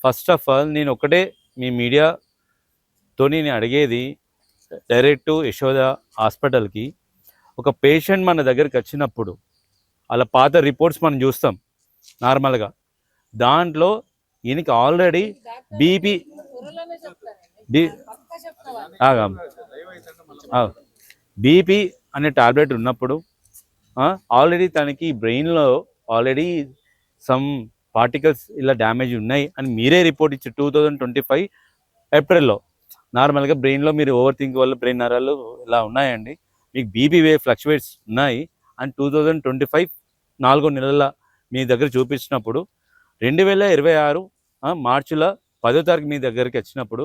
First of all నేను ఒకటే మీ మీడియాతో నేను అడిగేది, డైరెక్ట్ యశోద హాస్పిటల్కి ఒక పేషెంట్ మన దగ్గరికి వచ్చినప్పుడు అలా పాత రిపోర్ట్స్ మనం చూస్తాం నార్మల్గా. దాంట్లో ఈయనకి ఆల్రెడీ బీపీ బీపీ అనే టాబ్లెట్ ఉన్నప్పుడు ఆల్రెడీ తనకి బ్రెయిన్లో ఆల్రెడీ సమ్ పార్టికల్స్ ఇలా డ్యామేజ్ ఉన్నాయి అని మీరే రిపోర్ట్ ఇచ్చి 2025 ఏప్రిల్లో. నార్మల్గా బ్రెయిన్లో మీరు ఓవర్ థింక్ వల్ల బ్రెయిన్ నరాలు ఇలా ఉన్నాయండి, మీకు బీపీ ఫ్లక్చువేట్స్ ఉన్నాయి అని 2025 4 నెలల మీ దగ్గర చూపించినప్పుడు 2026 మార్చిలో 10వ తారీఖు మీ దగ్గరికి వచ్చినప్పుడు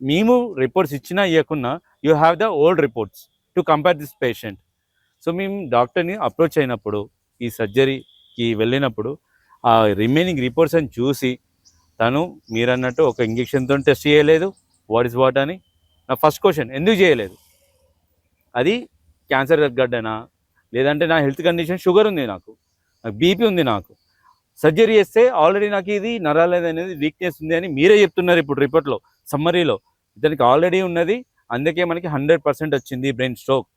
మేము రిపోర్ట్స్ ఇచ్చినా ఇవ్వకున్నా you have the old reports to compare this patient. So మేము డాక్టర్ని అప్రోచ్ అయినప్పుడు ఈ సర్జరీకి వెళ్ళినప్పుడు ఆ రిమైనింగ్ రిపోర్ట్స్ అని చూసి తను మీరన్నట్టు ఒక ఇంజెక్షన్తో టెస్ట్ చేయలేదు వాట్ ఇస్ వాట్ అని. నా ఫస్ట్ క్వశ్చన్, ఎందుకు చేయలేదు? అది క్యాన్సర్ గడ్డనా, లేదంటే నా హెల్త్ కండిషన్ షుగర్ ఉంది, నాకు బీపీ ఉంది, నాకు సర్జరీ చేస్తే ఆల్రెడీ నాకు ఇది నరాలేదు అనేది వీక్నెస్ ఉంది అని మీరే చెప్తున్నారు ఇప్పుడు రిపోర్ట్లో సమ్మరీలో. ఇతనికి ఆల్రెడీ ఉన్నది, అందుకే మనకి 100% వచ్చింది బ్రెయిన్ స్ట్రోక్,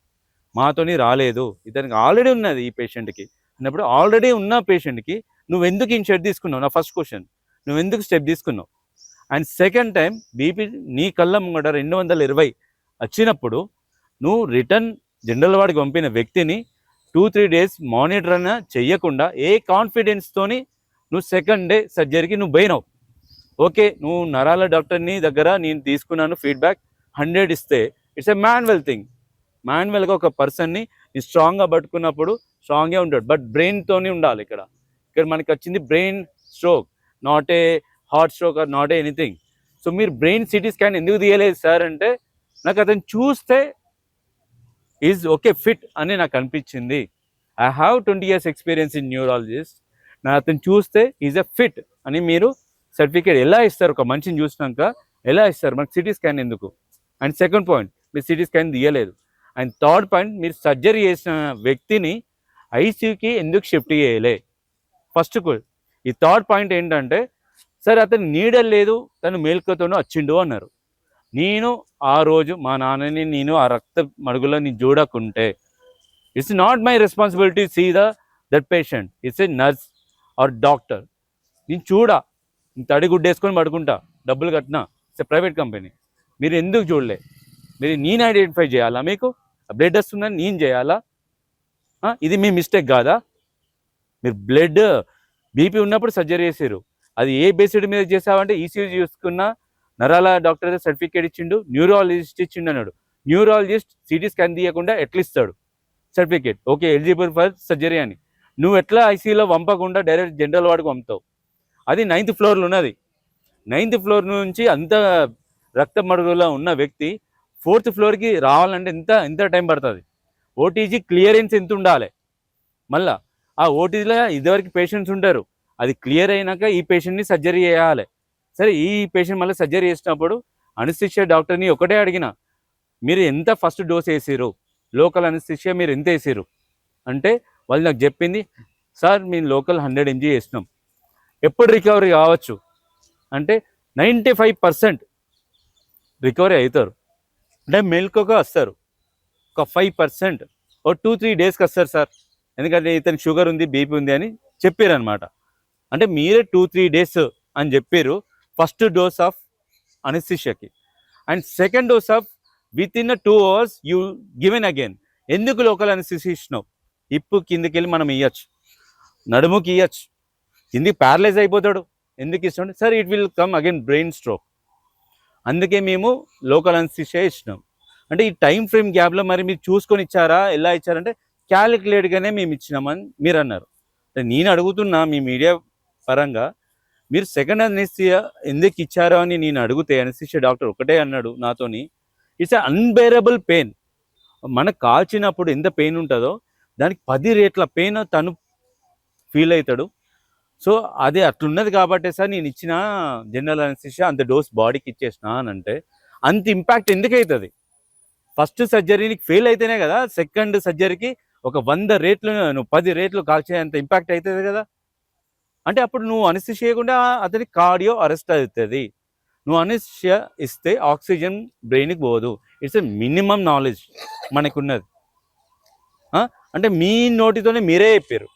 మాతోని రాలేదు. ఇతనికి ఆల్రెడీ ఉన్నది ఈ పేషెంట్కి అన్నప్పుడు ఆల్రెడీ ఉన్న పేషెంట్కి నువ్వు ఎందుకు ఇన్షెట్ తీసుకున్నావు? నా ఫస్ట్ క్వశ్చన్, నువ్వు ఎందుకు స్టెప్ తీసుకున్నావు? అండ్ సెకండ్ టైం బీపీ నీ కళ్ళ ముంగట 220 వచ్చినప్పుడు నువ్వు రిటర్న్ జనరల్ వాడికి పంపిన వ్యక్తిని 2-3 డేస్ మానిటర్ అయినా చెయ్యకుండా ఏ కాన్ఫిడెన్స్తోని నువ్వు సెకండ్ డే సర్జరీకి నువ్వు పోయినావు. ఓకే, నువ్వు నరాల డాక్టర్ని దగ్గర నేను తీసుకున్నాను ఫీడ్బ్యాక్ 100 ఇస్తే ఇట్స్ ఎ మాన్యువల్ థింగ్. మాన్యువల్గా ఒక పర్సన్ని నీ స్ట్రాంగ్గా పట్టుకున్నప్పుడు స్ట్రాంగ్గా ఉంటాడు, బట్ బ్రెయిన్తోనే ఉండాలి. ఇక్కడ మనకి వచ్చింది brain stroke, not a heart stroke or not a anything. So మీరు బ్రెయిన్ సిటీ స్కాన్ ఎందుకు తీయలేదు సార్ అంటే, నాకు అతను చూస్తే ఈజ్ ఓకే ఫిట్ అని నాకు అనిపించింది. I have 20 years experience in neurologist. నా అతను చూస్తే ఈజ్ ఎ ఫిట్ అని మీరు సర్టిఫికేట్ ఎలా ఇస్తారు? ఒక మనిషిని చూసినాక ఎలా ఇస్తారు? మనకు సిటీ స్కాన్ ఎందుకు? అండ్ సెకండ్ పాయింట్, మీరు సిటీ స్కాన్ తీయలేదు. అండ్ థర్డ్ పాయింట్, మీరు సర్జరీ చేసిన వ్యక్తిని ఐసీయూకి ఎందుకు షిఫ్ట్ చేయలే? ఫస్ట్ ఈ థర్డ్ పాయింట్ ఏంటంటే, సరే అతను నీడలు లేదు, తను మేల్కతోనూ వచ్చిండు అన్నారు. నేను ఆ రోజు మా నాన్నని నేను ఆ రక్త మడుగులో నేను చూడకుంటే it's not my responsibility see that patient, it's a nurse or doctor. నేను తడిగుడ్డేసుకొని పడుకుంటా, డబ్బులు కట్టినా, ఇట్స్ ఏ ప్రైవేట్ కంపెనీ. మీరు ఎందుకు చూడలే? మీరు నేను ఐడెంటిఫై చేయాలా? మీకు బ్లడ్ వస్తుందని నేను చేయాలా? ఇది మీ మిస్టేక్ కాదా? మీరు బ్లడ్ బీపీ ఉన్నప్పుడు సర్జరీ చేసారు, అది ఏ బేసిడ్ మీద చేసావంటే ఈసీజీ చూసుకున్న నరాల డాక్టర్ సర్టిఫికేట్ ఇచ్చిండు, న్యూరాలజిస్ట్ ఇచ్చిండు అన్నాడు. న్యూరాలజిస్ట్ సిటీ స్కాన్ తీయకుండా ఎట్లా ఇస్తాడు certificate? Okay eligible for surgery అని. నువ్వు ఎట్లా ఐసీయూలో పంపకుండా డైరెక్ట్ జనరల్ వార్డుకి పంపుతావు? అది 9th floorలో ఉన్నది. 9th floor నుంచి అంత రక్త మడుగులో ఉన్న వ్యక్తి 4th floorకి రావాలంటే ఎంత టైం పడుతుంది? ఓటీజీ క్లియరెన్స్ ఎంత ఉండాలి? మళ్ళీ ఆ ఓటీజీలో ఇదివరకు పేషెంట్స్ ఉంటారు, అది క్లియర్ అయినాక ఈ పేషెంట్ని సర్జరీ చేయాలి. సరే, ఈ పేషెంట్ మళ్ళీ సర్జరీ చేసినప్పుడు అనస్థిషియా డాక్టర్ని ఒకటే అడిగిన, మీరు ఎంత ఫస్ట్ డోస్ వేసారు, లోకల్ అనస్థిషియా మీరు ఎంత వేసారు అంటే వాళ్ళు నాకు చెప్పింది, సార్ మేము లోకల్ 100 mg వేసినాం. ఎప్పుడు రికవరీ కావచ్చు అంటే 95% రికవరీ అవుతారు. అంటే మెల్కోగా వస్తారు, ఒక 5% ఓ 2-3 డేస్కి వస్తారు సార్, ఎందుకంటే ఇతనికి షుగర్ ఉంది, బీపీ ఉంది అని చెప్పారు అనమాట. అంటే మీరే 2-3 డేస్ అని చెప్పారు ఫస్ట్ డోస్ ఆఫ్ అనస్థిషియాకి. And second dose of within 2 hours you given again. ఎందుకు లోకల్ అనస్థిషియా ఇచ్చినావు? ఇప్పు కిందికి వెళ్ళి మనం ఇవ్వచ్చు, నడుముకి ఇవ్వచ్చు, కిందికి ప్యారలైజ్ అయిపోతాడు, ఎందుకు ఇస్తాడు sir? It will come again brain stroke. అందుకే మేము లోకల్ అనస్థిషియా ఇచ్చినాం. అంటే ఈ టైం ఫ్రేమ్ గ్యాప్లో మరి మీరు చూసుకొని ఇచ్చారా, ఎలా ఇచ్చారంటే క్యాలిక్యులేట్గానే మేము ఇచ్చినామని మీరు అన్నారు. నేను అడుగుతున్నా మీ మీడియా పరంగా, మీరు సెకండ్ అనస్థిషియా ఎందుకు ఇచ్చారో అని నేను అడిగితే అనస్థిషియా డాక్టర్ ఒకటే అన్నాడు నాతోని, ఇట్స్ అన్బేరబుల్ పెయిన్. మనకు కాల్చినప్పుడు ఎంత పెయిన్ ఉంటుందో దానికి 10 రెట్ల పెయిన్ తను ఫీల్ అవుతాడు. సో అదే అట్లున్నది కాబట్టి సార్ నేను ఇచ్చిన జనరల్ అనస్థిషియా అంత డోస్ బాడీకి ఇచ్చేసిన అని అంటే, అంత ఇంపాక్ట్ ఎందుకు అవుతుంది? ఫస్ట్ సర్జరీకి ఫెయిల్ అయితేనే కదా సెకండ్ సర్జరీకి ఒక 100 రెట్లు నువ్వు 10 రెట్లు కాల్చే అంత ఇంపాక్ట్ అవుతుంది కదా. అంటే అప్పుడు నువ్వు అనస్థిషియా చేయకుండా అతని కార్డియో అరెస్ట్ అవుతుంది. నువ్వు అనస్థిషియా ఇస్తే ఆక్సిజన్ బ్రెయిన్కి పోదు. ఇట్స్ ఎ మినిమం నాలెడ్జ్ మనకున్నది. అంటే మీ నోటితోనే మీరే చెప్పారు.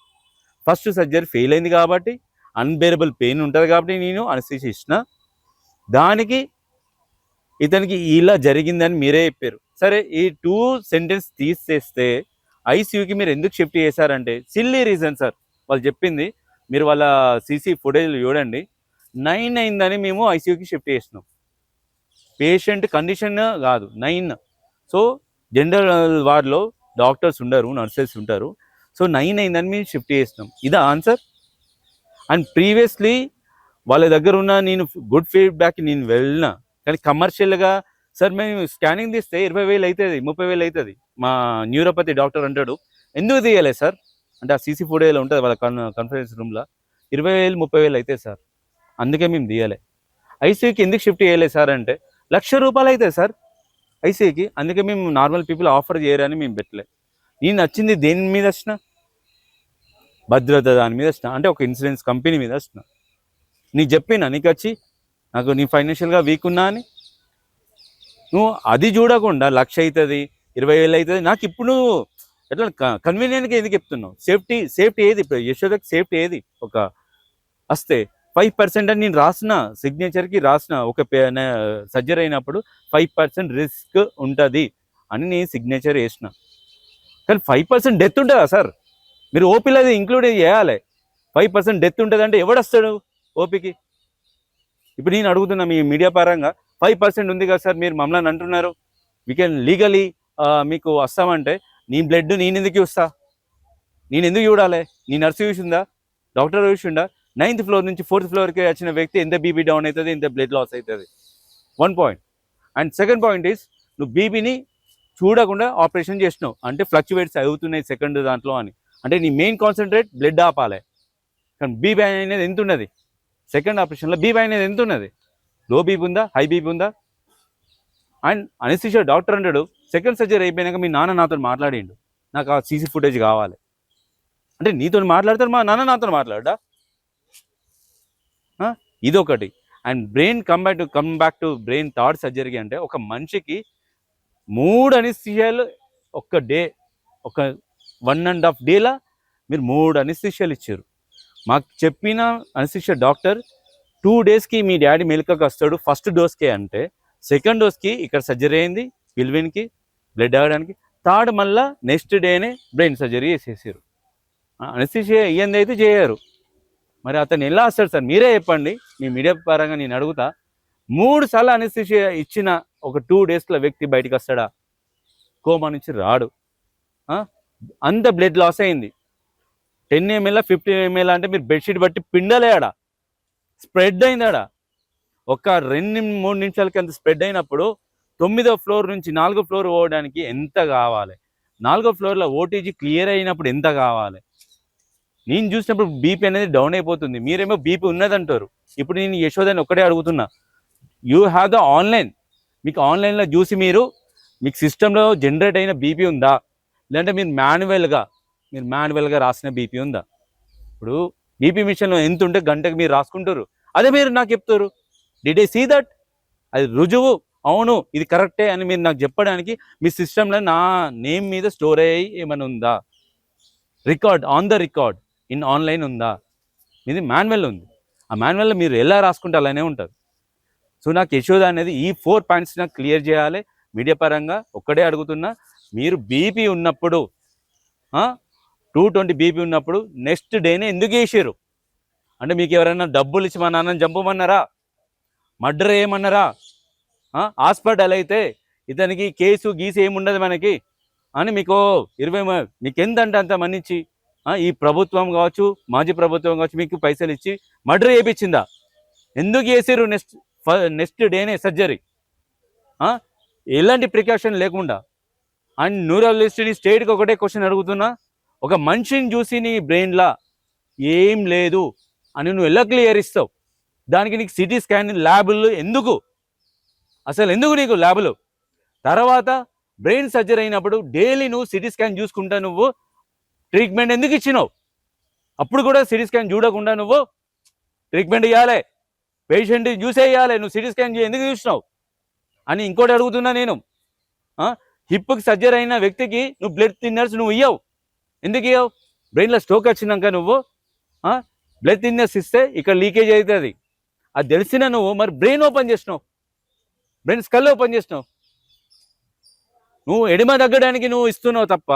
ఫస్ట్ సర్జరీ ఫెయిల్ అయింది కాబట్టి అన్బేరబుల్ పెయిన్ ఉంటుంది కాబట్టి నేను అనస్థిషియా ఇచ్చిన, దానికి ఇతనికి ఇలా జరిగిందని మీరే చెప్పారు. సరే, ఈ 2 సెంటెన్స్ తీసేస్తే ఐసీయూకి మీరు ఎందుకు షిఫ్ట్ చేశారంటే సిల్లీ రీజన్ సార్. వాళ్ళు చెప్పింది మీరు వాళ్ళ సీసీ ఫుటేజ్ చూడండి. 9 అయిందని మేము ఐసీయూకి షిఫ్ట్ చేసినాం. పేషెంట్ కండిషన్ కాదు, 9. సో జనరల్ వార్డ్లో డాక్టర్స్ ఉండరు, నర్సెస్ ఉంటారు. సో 9 అయిందని మేము షిఫ్ట్ చేసినాం. ఇదా ఆన్సర్? అండ్ ప్రీవియస్లీ వాళ్ళ దగ్గర ఉన్న నేను గుడ్ ఫీడ్బ్యాక్ నేను వెళ్ళిన, కానీ కమర్షియల్గా సార్ మేము స్కానింగ్ తీస్తే 20,000 అవుతుంది, 30,000 అవుతుంది. మా న్యూరోపతి డాక్టర్ అంటాడు ఎందుకు తీయలేదు సార్ అంటే ఆ సీసీ ఫుటేజ్లో ఉంటుంది వాళ్ళ కాన్ఫరెన్స్ రూమ్లో, 20,000 30,000 అవుతాయి సార్, అందుకే మేము తీయలే. ఐసీయూకి ఎందుకు షిఫ్ట్ చేయలేదు సార్ అంటే ₹1,00,000 అవుతాయి సార్ ఐసీయూకి, అందుకే మేము నార్మల్ పీపుల్ ఆఫర్ చేయరని మేము పెట్టలే. నేను నచ్చింది దేని మీద వచ్చిన, భద్రత దాని మీద వచ్చిన, అంటే ఒక ఇన్సూరెన్స్ కంపెనీ మీద వచ్చిన. నీకు చెప్పినా నీకు వచ్చి నాకు నీ ఫైనాన్షియల్గా వీక్ ఉన్నా అని, నువ్వు అది చూడకుండా 1,00,000 అవుతుంది 20,000 అవుతుంది నాకు ఇప్పుడు నువ్వు ఎట్లా కన్వీనియంట్గా ఎందుకు చెప్తున్నావు? సేఫ్టీ ఏది ఇప్పుడు యశోదకి సేఫ్టీ ఏది? ఒక వస్తే 5% అని నేను రాసిన, సిగ్నేచర్కి రాసిన, ఒక సర్జరీ అయినప్పుడు 5% రిస్క్ ఉంటుంది అని నేను సిగ్నేచర్ వేసిన. కానీ 5% డెత్ ఉంటుందా సార్? మీరు ఓపీలో అది ఇంక్లూడ్ చేయాలి. 5% డెత్ ఉంటుంది అంటే ఎవడొస్తాడు ఓపీకి? ఇప్పుడు నేను అడుగుతున్నా మీ మీడియా పరంగా 5% ఉంది కదా సార్, మీరు మమ్మల్ని అంటున్నారు వీ కెన్ లీగలీ మీకు వస్తామంటే నీ బ్లడ్ నేను ఎందుకు చూస్తా? నేను ఎందుకు చూడాలి? నీ నర్సు చూసిందా, డాక్టర్ చూసిందా? 9th ఫ్లోర్ నుంచి 4th ఫ్లోర్కి వచ్చిన వ్యక్తి ఎంత బీపీ డౌన్ అవుతుంది, ఎంత బ్లడ్ లాస్ అవుతుంది, 1 point. And second point is నువ్వు బీపీని చూడకుండా ఆపరేషన్ చేసినావు అంటే ఫ్లక్చువేట్స్ అవుతున్నాయి సెకండ్ దాంట్లో అని, అంటే నీ మెయిన్ కాన్సన్ట్రేట్ బ్లడ్ ఆపాలి. కానీ బీపీ అనేది ఎంత ఉన్నది సెకండ్ ఆపరేషన్లో? బీపీ అనేది ఎంత ఉన్నది? లో బీపీ ఉందా, హై బీపీ ఉందా? అండ్ అనస్థిషియా డాక్టర్ అంటాడు సెకండ్ సర్జరీ అయిపోయినాక మీ నాన్న నాతో మాట్లాడిండు నాకు ఆ సీసీ ఫుటేజ్ కావాలి అంటే నీతో మాట్లాడతాడు, మా నాన్న నాతో మాట్లాడా? ఇదొకటి. And brain come back to brain third surgery అంటే ఒక మనిషికి 3 అనస్థిషియాలు ఒక డే, ఒక 1.5 డేలా మీరు 3 అనస్థిషియాలు ఇచ్చారు. మాకు చెప్పిన అనస్థిషియా డాక్టర్ 2 డేస్కి మీ డాడీ మెలకువకి వస్తాడు ఫస్ట్ డోస్కే అంటే, సెకండ్ డోస్కి ఇక్కడ సర్జరీ అయింది పిల్విన్కి బ్లడ్ ఆగడానికి, థర్డ్ మళ్ళీ నెక్స్ట్ డేనే బ్రెయిన్ సర్జరీ చేసేసారు. అనస్థిషియా ఇయ్యంది అయితే చేయరు. మరి అతను ఎలా వస్తాడు సార్ మీరే చెప్పండి. మీ మీడియా పరంగా నేను అడుగుతా, 3 సార్లు అనస్థిషియా ఇచ్చిన ఒక 2 డేస్లో వ్యక్తి బయటకు వస్తాడా? కోమా నుంచి రాడు. అంత బ్లడ్ లాస్ అయింది. 10 ml 15 ml అంటే మీరు బెడ్షీట్ బట్టి పిండలేడా, స్ప్రెడ్ అయిందాడా? ఒక 2-3 నిమిషాలకి అంత స్ప్రెడ్ అయినప్పుడు 9వ ఫ్లోర్ నుంచి 4వ ఫ్లోర్ పోవడానికి ఎంత కావాలి? 4వ ఫ్లోర్లో ఓటీజీ క్లియర్ అయినప్పుడు ఎంత కావాలి? నేను చూసినప్పుడు బీపీ అనేది డౌన్ అయిపోతుంది, మీరేమో బీపీ ఉన్నదంటారు. ఇప్పుడు నేను యశోదని ఒక్కడే అడుగుతున్నా, యూ హ్యావ్ ద ఆన్లైన్, మీకు ఆన్లైన్లో చూసి మీకు సిస్టంలో జనరేట్ అయిన బీపీ ఉందా, లేదంటే మీరు మాన్యువల్గా రాసిన బీపీ ఉందా? ఇప్పుడు బీపీ మిషన్లో ఎంత ఉంటే గంటకు మీరు రాసుకుంటారు, అదే మీరు నాకు చెప్తారు డిడ్ ఐ సీ దట్, అది రుజువు, అవును ఇది కరెక్టే అని మీరు నాకు చెప్పడానికి మీ సిస్టంలో నా నేమ్ మీద స్టోర్ అయ్యి ఏమైనా ఉందా? Record on the record in online ఉందా? ఇది మాన్యువల్ ఉంది, ఆ మాన్యువల్లో మీరు ఎలా రాసుకుంటే అలానే ఉంటుంది. సో నాకు యశోద అనేది ఈ 4 పాయింట్స్ నాకు క్లియర్ చేయాలి. మీడియా పరంగా ఒక్కడే అడుగుతున్నా, మీరు బీపీ ఉన్నప్పుడు 220 బీపీ ఉన్నప్పుడు నెక్స్ట్ డేనే ఎందుకు చేసారు? అంటే మీకు ఎవరైనా డబ్బులు ఇచ్చి మా నాన్నని చంపమన్నారా, మర్డర్ ఏమన్నారా? హాస్పిటల్ అయితే ఇతనికి కేసు గీసు ఏముండదు మనకి అని మీకు మీకు ఎంతంటే అంత మన్నించి ఈ ప్రభుత్వం కావచ్చు మాజీ ప్రభుత్వం కావచ్చు మీకు పైసలు ఇచ్చి మర్డర్ చేయించిందా? ఎందుకు చేసారు నెక్స్ట్ డేనే సర్జరీ? ఎలాంటి ప్రికాషన్ లేకుండా. అండ్ న్యూరాలజిస్ట్ని స్టేట్కి ఒకటే క్వశ్చన్ అడుగుతున్నా, ఒక మనిషిని చూసి నీ బ్రెయిన్లా ఏం లేదు అని నువ్వు ఎలా క్లియర్ ఇస్తావు? దానికి నీకు సిటీ స్కాన్ ల్యాబులు ఎందుకు? అసలు ఎందుకు నీకు ల్యాబులు? తర్వాత బ్రెయిన్ సర్జరీ అయినప్పుడు డైలీ నువ్వు సిటీ స్కాన్ చూసుకుంటా నువ్వు ట్రీట్మెంట్ ఎందుకు ఇచ్చినావు? అప్పుడు కూడా సిటీ స్కాన్ చూడకుండా నువ్వు ట్రీట్మెంట్ ఇవ్వాలి, పేషెంట్ చూసేయాలి. నువ్వు సిటీ స్కాన్ ఎందుకు చూసినావు అని ఇంకోటి అడుగుతున్నా నేను. హిప్కి సర్జరీ అయిన వ్యక్తికి నువ్వు బ్లడ్ థిన్నర్స్ నువ్వు ఇవ్వవు. ఎందుకు ఇవ్వవు? బ్రెయిన్లో స్ట్రోక్ వచ్చినాక నువ్వు బ్లడ్ థిన్నర్స్ ఇస్తే ఇక్కడ లీకేజ్ అవుతుంది. అది తెలిసిన నువ్వు మరి బ్రెయిన్ ఓపెన్ చేసినావు, బ్రెయిన్ స్కల్ ఓపెన్ చేసినావు. నువ్వు ఎడిమ తగ్గడానికి నువ్వు ఇస్తున్నావు తప్ప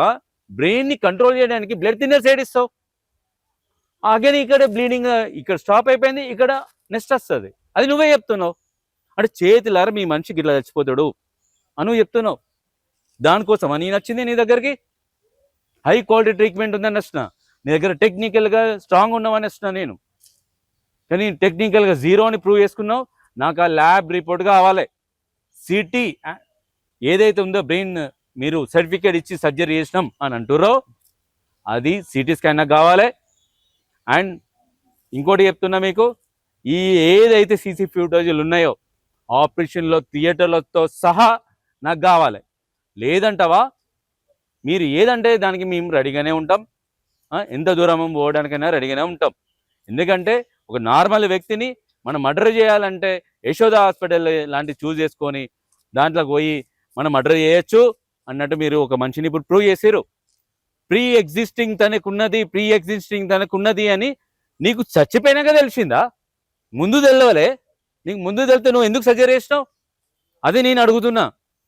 బ్రెయిన్ని కంట్రోల్ చేయడానికి బ్లడ్ థిన్నర్స్ ఏడిస్తావు. అగైన్ ఇక్కడ బ్లీడింగ్ ఇక్కడ స్టాప్ అయిపోయింది, ఇక్కడ నెక్స్ట్ వస్తుంది. అది నువ్వే చెప్తున్నావు. అంటే చేతులారా మీ మనిషికి ఇట్లా చచ్చిపోతాడు అని నువ్వు చెప్తున్నావు. దానికోసం అని నచ్చింది నీ దగ్గరికి. హై క్వాలిటీ ట్రీట్మెంట్ ఉందని వచ్చిన, నీ దగ్గర టెక్నికల్గా స్ట్రాంగ్ ఉన్నామని వచ్చిన నేను. కానీ టెక్నికల్గా జీరో అని ప్రూవ్ చేసుకున్నావు. నాకు ఆ ల్యాబ్ రిపోర్ట్ కావాలి. సిటీ ఏదైతే ఉందో బ్రెయిన్ మీరు సర్టిఫికేట్ ఇచ్చి సర్జరీ చేసినాం అని అంటుర్రో అది సిటీ స్కాన్ నాకు కావాలి. అండ్ ఇంకోటి చెప్తున్నా మీకు, ఈ ఏదైతే సీసీ ఫుటేజీలు ఉన్నాయో ఆపరేషన్లో థియేటర్లతో సహా నాకు కావాలి. లేదంటావా మీరు ఏదంటే దానికి మేము రెడీగానే ఉంటాం. ఎంత దూరం పోవడానికైనా రెడీగానే ఉంటాం. ఎందుకంటే ఒక నార్మల్ వ్యక్తిని మనం మర్డర్ చేయాలంటే యశోద హాస్పిటల్ లాంటివి చూస్ చేసుకొని దాంట్లోకి పోయి మనం మర్డర్ చేయొచ్చు అన్నట్టు మీరు ఒక మనిషిని ఇప్పుడు ప్రూవ్ చేసారు. ప్రీ ఎగ్జిస్టింగ్ తనకున్నది అని నీకు చచ్చిపోయినాక తెలిసిందా? ముందు తెలవలే? నీకు ముందు తెలితే నువ్వు ఎందుకు సర్జరీ చేసినావు? అది నేను అడుగుతున్నా.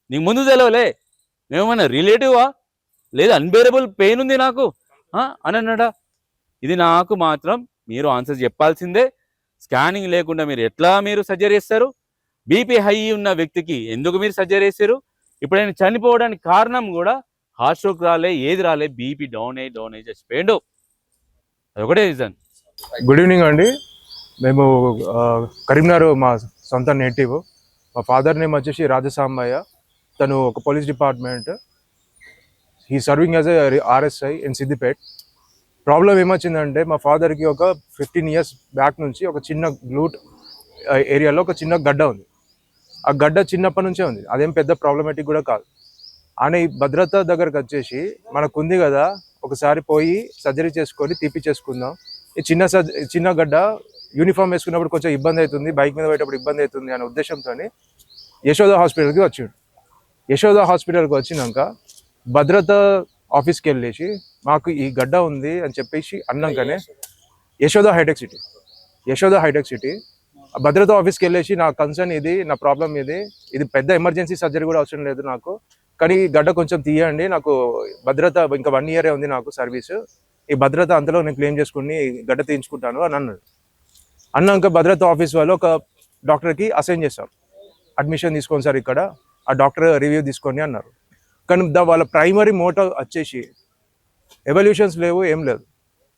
నీకు ముందు తెలవలే? మేమన్నా రిలేటివా? లేదా అన్బేరబుల్ పెయిన్ ఉంది నాకు అని అన్నాడా? ఇది నాకు మాత్రం మీరు ఆన్సర్ చెప్పాల్సిందే. స్కానింగ్ లేకుండా మీరు ఎట్లా మీరు సర్జరీ చేస్తారు? బీపీ హై ఉన్న వ్యక్తికి ఎందుకు మీరు సర్జరీ చేశారు? ఇప్పుడు ఆయన చనిపోవడానికి కారణం కూడా హార్ట్ స్ట్రోక్ రాలే, ఏది రాలే, బీపీ డౌన్ అయ్యి చచ్చిపోయాడు. అదొకటే రీజన్. గుడ్ ఈవినింగ్ అండి. మేము కరీంనగర్ మా సొంత నేటివ్. మా ఫాదర్ నేమ్ వచ్చేసి రాజసాంబయ్య. తను ఒక police department, he serving as a RSI in Siddipet. Problem ఏమొచ్చిందంటే మా ఫాదర్కి ఒక 15 years బ్యాక్ నుంచి ఒక చిన్న గ్లూట్ ఏరియాలో ఒక చిన్న గడ్డ ఉంది. ఆ గడ్డ చిన్నప్పటి నుంచే ఉంది, అదేం పెద్ద ప్రాబ్లమేటిక్ కూడా కాదు. ఆయన ఈ భద్రత దగ్గరకు వచ్చేసి మనకుంది కదా ఒకసారి పోయి సర్జరీ చేసుకొని తీపిచ్చేసుకుందాం, ఈ చిన్న గడ్డ యూనిఫామ్ వేసుకున్నప్పుడు కొంచెం ఇబ్బంది అవుతుంది, బైక్ మీద పోయేటప్పుడు ఇబ్బంది అవుతుంది అనే ఉద్దేశంతో యశోద హాస్పిటల్కి వచ్చిండు. యశోద హాస్పిటల్కి వచ్చినాక భద్రత ఆఫీస్కి వెళ్ళేసి మాకు ఈ గడ్డ ఉంది అని చెప్పేసి అన్నాకనే యశోద హైటెక్ సిటీ భద్రత ఆఫీస్కి వెళ్ళేసి నా కన్సర్న్ ఇది, నా ప్రాబ్లం ఇది పెద్ద ఎమర్జెన్సీ సర్జరీ కూడా అవసరం లేదు నాకు, కానీ ఈ గడ్డ కొంచెం తీయండి, నాకు భద్రత ఇంకా 1 year ఉంది నాకు సర్వీస్, ఈ భద్రత అంతలో నేను క్లెయిమ్ చేసుకుని గడ్డ తీయించుకుంటాను అని అన్నాడు. అన్నాక భద్రత ఆఫీస్ వాళ్ళు ఒక డాక్టర్కి అసైన్ చేశారు. అడ్మిషన్ తీసుకోండి సార్ ఇక్కడ, ఆ డాక్టర్ రివ్యూ తీసుకోండి అన్నారు. కానీ వాళ్ళ ప్రైమరీ మోటో వచ్చేసి ఎవల్యూషన్స్ లేవు, ఏం లేదు,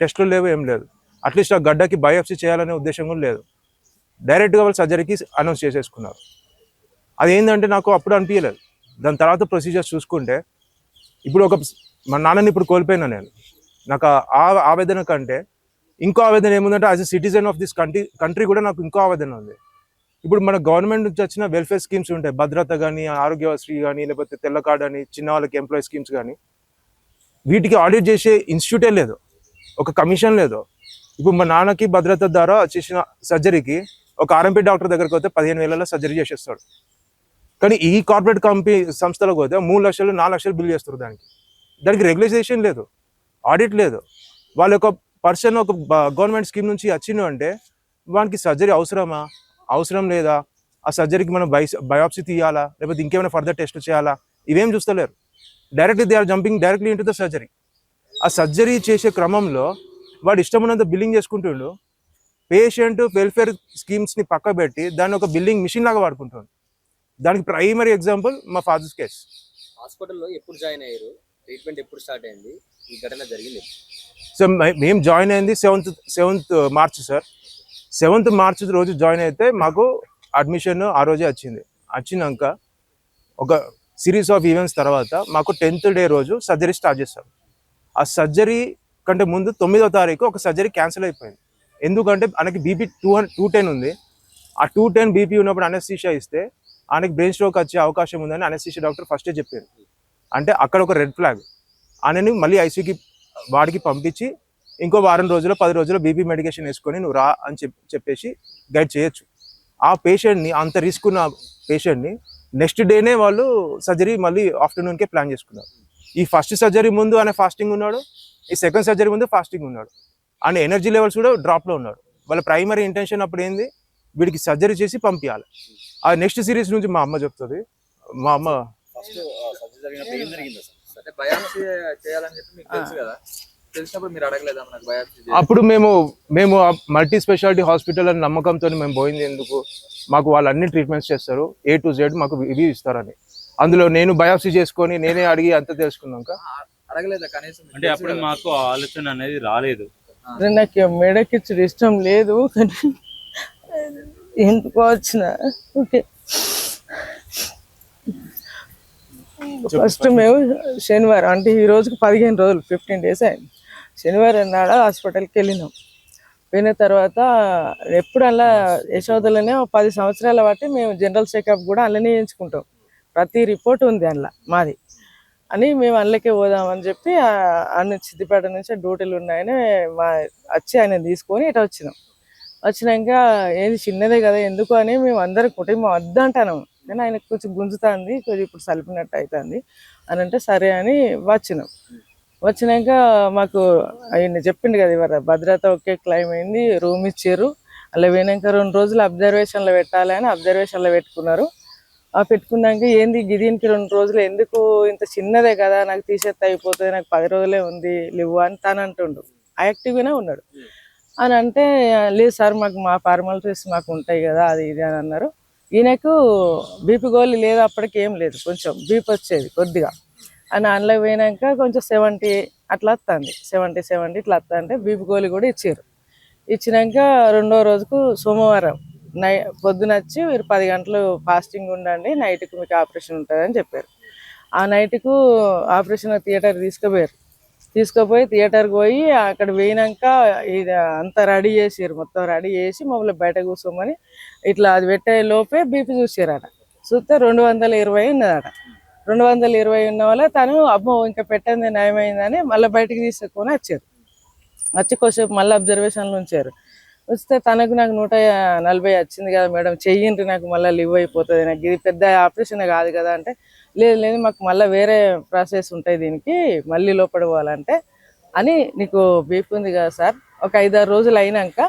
టెస్టులు లేవు, ఏం లేదు, అట్లీస్ట్ ఆ గడ్డకి బయాప్సీ చేయాలనే ఉద్దేశం కూడా లేదు. డైరెక్ట్గా వాళ్ళు సర్జరీకి అనౌన్స్ చేసేసుకున్నారు. అదేంటంటే నాకు అప్పుడు అనిపించలేదు. దాని తర్వాత ప్రొసీజర్స్ చూసుకుంటే ఇప్పుడు మా నాన్నని ఇప్పుడు కోల్పోయినా నేను, నాకు ఆ ఆవేదన కంటే ఇంకో ఆవేదన ఏముందంటే as a citizen of this country కూడా నాకు ఇంకో ఆవేదన ఉంది. ఇప్పుడు మన గవర్నమెంట్ నుంచి వచ్చిన వెల్ఫేర్ స్కీమ్స్ ఉంటాయి, భద్రత కానీ, ఆరోగ్యశ్రీ కానీ, లేకపోతే తెల్ల కార్డ్ అని, చిన్న వాళ్ళకి ఎంప్లాయీ స్కీమ్స్ కానీ, వీటికి ఆడిట్ చేసే ఇన్స్టిట్యూటే లేదు, ఒక కమిషన్ లేదు. ఇప్పుడు మా నాన్నకి భద్రత ద్వారా చేసిన సర్జరీకి ఒక ఆర్ఎంపీ డాక్టర్ దగ్గరికి పోతే 15,000 సర్జరీ చేసేస్తాడు. కానీ ఈ కార్పొరేట్ సంస్థలకు పోతే 3 లక్షలు 4 లక్షలు బిల్ చేస్తారు. దానికి రెగ్యులేషన్ లేదు, ఆడిట్ లేదు. వాళ్ళ ఒక పర్సన్ ఒక గవర్నమెంట్ స్కీమ్ నుంచి వచ్చిండు అంటే వానికి సర్జరీ అవసరం లేదా, ఆ సర్జరీకి మనం బయాప్సీ తీయాలా, లేకపోతే ఇంకేమైనా ఫర్దర్ టెస్ట్ చేయాలా, ఇవేం చూస్తలేరు. They are jumping directly into the surgery. ఆ సర్జరీ చేసే క్రమంలో వాడు ఇష్టమున్నంత బిల్లింగ్ చేసుకుంటుండు. పేషెంట్ వెల్ఫేర్ స్కీమ్స్ని పక్క పెట్టి దాన్ని ఒక బిల్లింగ్ మిషన్ లాగా వాడుకుంటుంది. దానికి ప్రైమరీ ఎగ్జాంపుల్ మా ఫాదర్స్ కేస్. హాస్పిటల్లో ఎప్పుడు జాయిన్ అయ్యారు, ట్రీట్మెంట్ ఎప్పుడు స్టార్ట్ అయింది, ఈ ఘటన జరిగింది? సో మేము జాయిన్ అయింది 7th March sir. 7th March రోజు జాయిన్ అయితే మాకు అడ్మిషన్ ఆ రోజే వచ్చినాక ఒక సిరీస్ ఆఫ్ ఈవెంట్స్ తర్వాత మాకు 10th day రోజు సర్జరీ స్టార్ట్ చేస్తాం. ఆ సర్జరీ కంటే ముందు 9వ తారీఖు ఒక సర్జరీ క్యాన్సిల్ అయిపోయింది. ఎందుకంటే ఆయనకి బీపీ 210 ఉంది. ఆ 210 బీపీ ఉన్నప్పుడు అనెస్థీషియా ఇస్తే ఆయనకి బ్రెయిన్ స్ట్రోక్ వచ్చే అవకాశం ఉందని అనెస్థీషియా డాక్టర్ ఫస్టే చెప్పారు. అంటే అక్కడ ఒక రెడ్ ఫ్లాగ్. ఆయనని మళ్ళీ ఐసీయూకి వాడికి పంపించి ఇంకో వారం రోజులు 10 రోజులు బీపీ మెడికేషన్ వేసుకొని నువ్వు రా అని చెప్పేసి గైడ్ చేయొచ్చు. ఆ పేషెంట్ని, అంత రిస్క్ ఉన్న పేషెంట్ని నెక్స్ట్ డేనే వాళ్ళు సర్జరీ మళ్ళీ ఆఫ్టర్నూన్కే ప్లాన్ చేసుకున్నారు. ఈ ఫస్ట్ సర్జరీ ముందు ఆయన ఫాస్టింగ్ ఉన్నాడు, ఈ సెకండ్ సర్జరీ ముందు ఫాస్టింగ్ ఉన్నాడు. ఆయన ఎనర్జీ లెవెల్స్ కూడా డ్రాప్లో ఉన్నాడు. వాళ్ళ ప్రైమరీ ఇంటెన్షన్ అప్పుడు ఏంది, వీడికి సర్జరీ చేసి పంపించాలి. ఆ నెక్స్ట్ సిరీస్ నుంచి మా అమ్మ చెప్తుంది. మా అమ్మ అంటే బయాప్సీ చేయాలని చెప్పి మీకు తెలుసు కదా, తెలిసినప్పుడు మీరు అడగలేదా నాకు బయాప్సీ అప్పుడు మేము మల్టీ స్పెషాలిటీ హాస్పిటల్ అని నమ్మకంతో మేము పోయింది ఎందుకు, మాకు వాళ్ళు అన్ని ట్రీట్మెంట్స్ చేస్తారు, A to Z మాకు రివ్యూ ఇస్తారని. అందులో నేను బయాప్సీ చేసుకొని నేనే అడిగి అంత తెలుసుకున్నాక అడగలేదా కనీసం? అంటే అప్పుడు మాకు ఆలోచన అనేది రాలేదు. నాకు మెడకిచ్చుడు ఇష్టం లేదు, కానీ ఎందుకు వచ్చిన ఓకే. ఫస్ట్ మేము శనివారం, అంటే ఈ రోజుకి 15 రోజులు 15 days అయింది. శనివారం నాడు హాస్పిటల్కి వెళ్ళినాం. పోయిన తర్వాత ఎప్పుడు అలా యశోదలోనే 10 సంవత్సరాల బట్టి మేము జనరల్ చెకప్ కూడా అందులోనే చేయించుకుంటాం. ప్రతి రిపోర్ట్ ఉంది అందులో మాది అని మేము అందులోకే పోదామని చెప్పి ఆయన సిద్దిపేట నుంచి డ్యూటీలు ఉన్నాయని వచ్చి ఆయన తీసుకొని ఇట్లా వచ్చినాం. వచ్చినాక ఏది చిన్నదే కదా ఎందుకు అని మేము అందరి కుటుంబం వద్దంటాను, కానీ ఆయనకు కొంచెం గుంజుతుంది, కొంచెం ఇప్పుడు సలిపినట్టు అవుతుంది అని అంటే సరే అని వచ్చినాం. వచ్చినాక మాకు ఆయన చెప్పిండు కదా ఇవాళ భద్రత ఒకే క్లైమ్ అయింది, రూమ్ ఇచ్చారు. అలా పోయినాక 2 రోజులు అబ్జర్వేషన్లో పెట్టాలి అని అబ్జర్వేషన్లో పెట్టుకున్నారు. పెట్టుకున్నాక ఏంది దీనికి 2 రోజులు ఎందుకు, ఇంత చిన్నదే కదా నాకు తీసేస్తే అయిపోతుంది, నాకు 10 రోజులే ఉంది లేవు అని తను అంటుండు. యాక్టివ్గానే ఉన్నాడు. అని అంటే లేదు సార్ మాకు మా ఫార్మాలిటీస్ మాకు ఉంటాయి కదా అది ఇది అని అన్నారు. ఈయనకు బీపీ గోళీ లేదు, అప్పటికి ఏం లేదు, కొంచెం బీపీ వచ్చేది కొద్దిగా. అని అందులో పోయినాక కొంచెం 70 అట్లా వస్తుంది, 70 ఇట్లా వస్తా అంటే బీపీ గోళీ కూడా ఇచ్చారు. ఇచ్చినాక 2వ రోజుకు సోమవారం పొద్దున వచ్చి మీరు 10 గంటలు ఫాస్టింగ్ ఉండండి, నైట్కి మీకు ఆపరేషన్ ఉంటుంది అని చెప్పారు. ఆ నైట్కు ఆపరేషన్ థియేటర్ తీసుకుపోయి థియేటర్కి పోయి అక్కడ పోయినాక ఇది అంతా రెడీ చేసారు, మొత్తం రెడీ చేసి మమ్మల్ని బయట కూర్చోమని ఇట్లా అది పెట్టే లోపే బీపీ చూసారట. చూస్తే 220 ఉన్నదట. 220 ఉన్న వల్ల తను అమ్మో ఇంకా పెట్టండి నయమైందని మళ్ళీ బయటకు తీసుకొని వచ్చారు. వచ్చి కొద్దిసేపు మళ్ళీ అబ్జర్వేషన్లు ఉంచారు. వస్తే తనకు నాకు 140 వచ్చింది కదా మేడం, చెయ్యింటి నాకు మళ్ళీ లివ్ అయిపోతుంది, నాకు ఇది పెద్ద ఆపరేషన్ కాదు కదా అంటే లేదు మాకు మళ్ళీ వేరే ప్రాసెస్ ఉంటాయి దీనికి, మళ్ళీ లోపల పోవాలంటే అని నీకు బీపీ ఉంది కదా సార్, ఒక 5-6 రోజులు అయినాక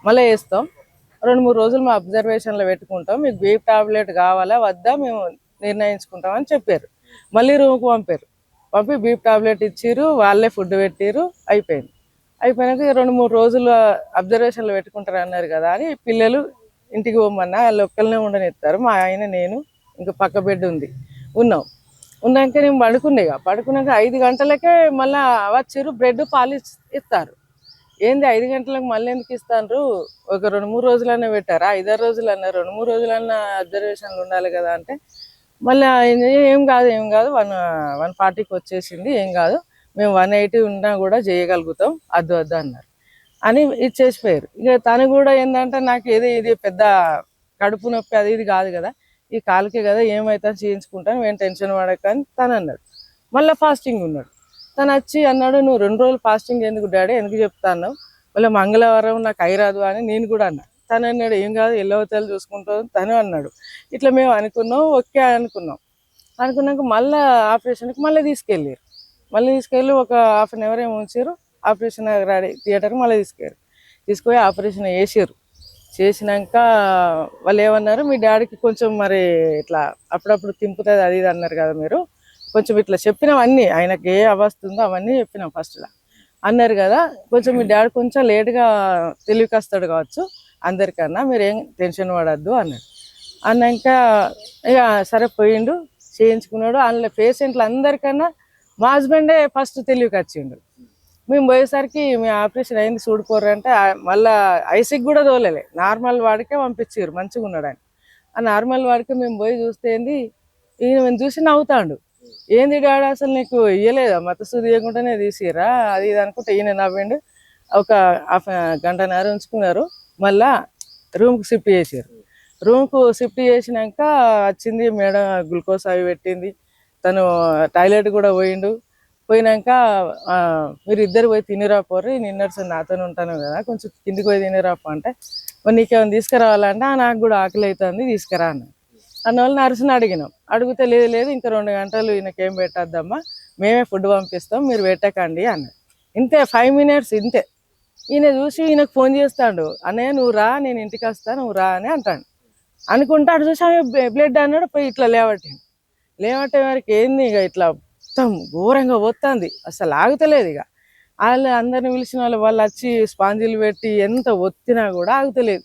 మళ్ళీ వేస్తాం, 2-3 రోజులు మా అబ్జర్వేషన్లో పెట్టుకుంటాం, మీకు బీపీ టాబ్లెట్ కావాలా వద్దా మేము నిర్ణయించుకుంటాం అని చెప్పారు. మళ్ళీ రూమ్కి పంపి బీపీ టాబ్లెట్ ఇచ్చిర్రు, వాళ్ళే ఫుడ్ పెట్టిర్రు, అయిపోయినాక 2-3 రోజులు అబ్జర్వేషన్లో పెట్టుకుంటారు అన్నారు కదా అని పిల్లలు ఇంటికి పోమన్నా వాళ్ళు ఒక్కరినే ఉండనిస్తారు. మా ఆయన నేను ఇంకా పక్క బెడ్ ఉన్నాక నేను పడుకున్నాక 5 గంటలకే మళ్ళీ వచ్చిర్రు, బ్రెడ్ పాలు ఇస్తారు. ఏంది 5 గంటలకు మళ్ళీ ఎందుకు ఇస్తారు, ఒక 2-3 రోజులన్నా పెట్టారా, 5-6 రోజులు అన్నారు, 2-3 రోజులన్నా అబ్జర్వేషన్లు ఉండాలి కదా అంటే మళ్ళీ ఏం కాదు 140కి వచ్చేసింది, ఏం కాదు మేము 180 ఉన్నా కూడా చేయగలుగుతాం, వద్దు అన్నారు అని ఇచ్చేసిపోయారు. ఇక తను కూడా ఏంటంటే నాకు ఇది పెద్ద కడుపు నొప్పి అది ఇది కాదు కదా, ఈ కాలుకే కదా ఏమైతే చేయించుకుంటాను, ఏం టెన్షన్ పడకని తను అన్నాడు. మళ్ళీ ఫాస్టింగ్ ఉన్నాడు. తను వచ్చి అన్నాడు నువ్వు 2 రోజులు ఫాస్టింగ్ ఎందుకు డాడీ ఎందుకు చెప్తాను, మళ్ళీ మంగళవారం నాకు అయ్యరాదు అని నేను కూడా అన్నా. తను అన్నాడు ఏం కాదు ఎల్లవతలు చూసుకుంటావు తను అన్నాడు. ఇట్లా మేము అనుకున్నాం, ఓకే అనుకున్నాక మళ్ళీ ఆపరేషన్కి మళ్ళీ తీసుకెళ్ళి ఒక 1/2 hour ఏమో ఉంచారు. ఆపరేషన్ రెడీ థియేటర్కి మళ్ళీ తీసుకుపోయి ఆపరేషన్ చేసినాక వాళ్ళు ఏమన్నారు, మీ డాడీకి కొంచెం మరి ఇట్లా అప్పుడప్పుడు తింపుతుంది అది ఇది అన్నారు కదా, మీరు కొంచెం ఇట్లా చెప్పినాం అన్నీ, ఆయనకి ఏ అవస్థ ఉందో అవన్నీ చెప్పినాం ఫస్ట్లో అన్నారు కదా, కొంచెం మీ డాడీ కొంచెం లేట్గా తెలివికి వస్తాడు కావచ్చు అందరికన్నా, మీరు ఏం టెన్షన్ పడద్దు అన్నాక ఇక సరే పోయిండు, చేయించుకున్నాడు. అందులో పేషెంట్లు అందరికన్నా మా హస్బెండే ఫస్ట్ తెలివికి వచ్చిండు. మేము పోయేసరికి మీ ఆపరేషన్ అయింది చూడిపోరంటే మళ్ళీ ఐసీకి కూడా తోలలే, నార్మల్ వాడికే పంపించారు మంచిగా ఉన్నాడని. ఆ నార్మల్ వాడికి మేము పోయి చూస్తే ఏంది ఈయన మేము చూసి నవ్వుతాడు, ఏంది డాడీ అసలు నీకు ఇయ్యలేదా మతసూది ఇవ్వకుండానే తీసిరా అది ఇది అనుకుంటే ఈయన నవ్విండు. ఒక 1/2 గంటన్నర ఉంచుకున్నారు, మళ్ళా రూమ్కి షిఫ్ట్ చేసారు. రూమ్కు షిఫ్ట్ చేసినాక వచ్చింది మేడం, గ్లూకోజ్ అవి పెట్టింది, తను టాయిలెట్ కూడా పోయిండు. పోయినాక ఆ, మీరు ఇద్దరు పోయి తినిరా పోర్రి, నిన్నటి నాతో ఉంటాను కదా, కొంచెం కిందికి పోయి తినిరాపో అంటే, మరి నీకేమైనా తీసుకురావాలంటే నాకు కూడా ఆకలి అవుతుంది తీసుకురా అన్న. అందువల్ల నర్సుని అడిగినాం. అడిగితే లేదు లేదు ఇంకా 2 గంటలు ఈయనకేం పెట్టద్దమ్మా, మేమే ఫుడ్ పంపిస్తాం మీరు పెట్టకండి అన్న. ఇంతే 5 మినిట్స్ ఇంతే. ఈయన చూసి ఈయనకు ఫోన్ చేస్తాడు, అన్నయ్య నువ్వు రా నేను ఇంటికి వస్తా నువ్వు రా అని అంటాడు. అనుకుంటాడు చూసి ఆమె బ్లడ్ అన్నాడు, పోయి ఇట్లా లేవట్టే వరకు ఏంది ఇక ఇట్లా మొత్తం ఘోరంగా పోతుంది, అసలు ఆగుతలేదు. ఇక వాళ్ళు అందరిని పిలిచిన వాళ్ళు వచ్చి స్పాంజిలు పెట్టి ఎంత ఒత్తినా కూడా ఆగుతలేదు.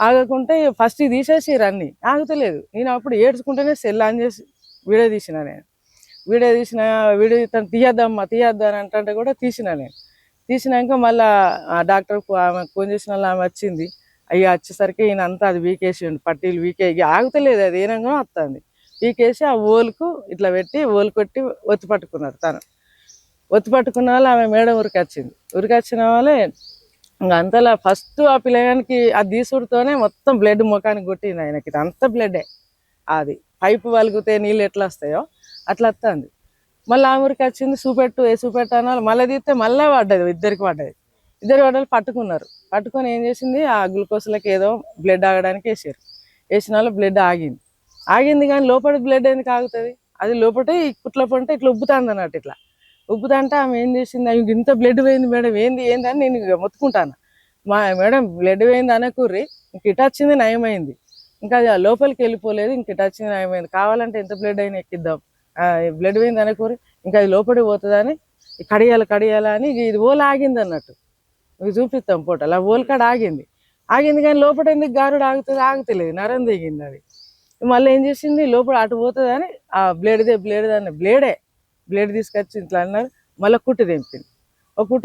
ఆగకుంటే ఫస్ట్ తీసేసిర్రు అన్ని, ఆగుతలేదు. నేను అప్పుడు ఏడ్చుకుంటేనే సెల్ ఆన్ చేసి వీడియో తీసిన. వీడియో తను తీయద్దమ్మా తీయద్దు అని అంటే కూడా నేను తీసినాక మళ్ళీ ఆ డాక్టర్కు ఆమె ఫోన్ చేసిన వాళ్ళు ఆమె వచ్చింది. అవి వచ్చేసరికి ఈయన అంతా అది వీకేసిండు, పట్టీలు వీకే ఆగుతలేదు, అది ఏనంగా వస్తుంది. వీకేసి ఆ ఓలుకు ఇట్లా పెట్టి ఓలు కొట్టి ఒత్తి పట్టుకున్నారు. ఒత్తి పట్టుకున్న వాళ్ళు ఆమె మేడం ఉరికొచ్చిన వాళ్ళే ఇంకా అంతలా ఫస్ట్ ఆ పిల్లగానికి ఆ దీసుడితోనే మొత్తం బ్లడ్ ముఖానికి కొట్టింది ఆయనకి. అంత బ్లడ్డే, అది పైపు వలిగితే నీళ్ళు ఎట్లా వస్తాయో అట్లా వస్తుంది. మళ్ళీ ఆ ఊరికి వచ్చింది, చూపెట్టు అన్నారు. మళ్ళీ తీస్తే మళ్ళీ పడ్డది, ఇద్దరు పడ్డది. పట్టుకొని ఏం చేసింది, ఆ గ్లూకోజ్లకి ఏదో బ్లడ్ ఆగడానికి వేసిన వాళ్ళు బ్లడ్ ఆగింది కానీ లోపల బ్లడ్ ఎందుకు ఆగుతుంది? అది లోపల ఈ కుట్ల పంట ఇట్లా ఉబ్బుతుంది అన్నట్టు. ఇట్లా ఉబ్బుతుంటే ఆమె ఏం చేసింది, ఇంత బ్లడ్ పోయింది మేడం ఏంది అని నేను ఇక మొత్తుకుంటాను. మేడం బ్లడ్ పోయింది అనకూర్రి, ఇంక ఇటు వచ్చింది నయమైంది, ఇంకా అది లోపలికి వెళ్ళిపోలేదు, ఇంక ఇటు వచ్చింది నయమైంది, కావాలంటే ఎంత బ్లడ్ అయినా ఎక్కిద్దాం, బ్లడ్ పోయింది అనకూర్రి ఇంకా అది లోపలికి పోతుందని కడియాలని ఇది ఓలు ఆగింది అన్నట్టు. ఇవి చూపిస్తాం ఫోటోలు. ఆ ఓలు కాడ ఆగింది కానీ లోపల ఎందుకు గారుడు ఆగుతలేదు, నరం దిగింది అది. మళ్ళీ ఏం చేసింది, లోపల అటు పోతుందని ఆ బ్లేడ్ తీసుకొచ్చి ఇట్లా అన్నారు. మళ్ళీ కుట్టు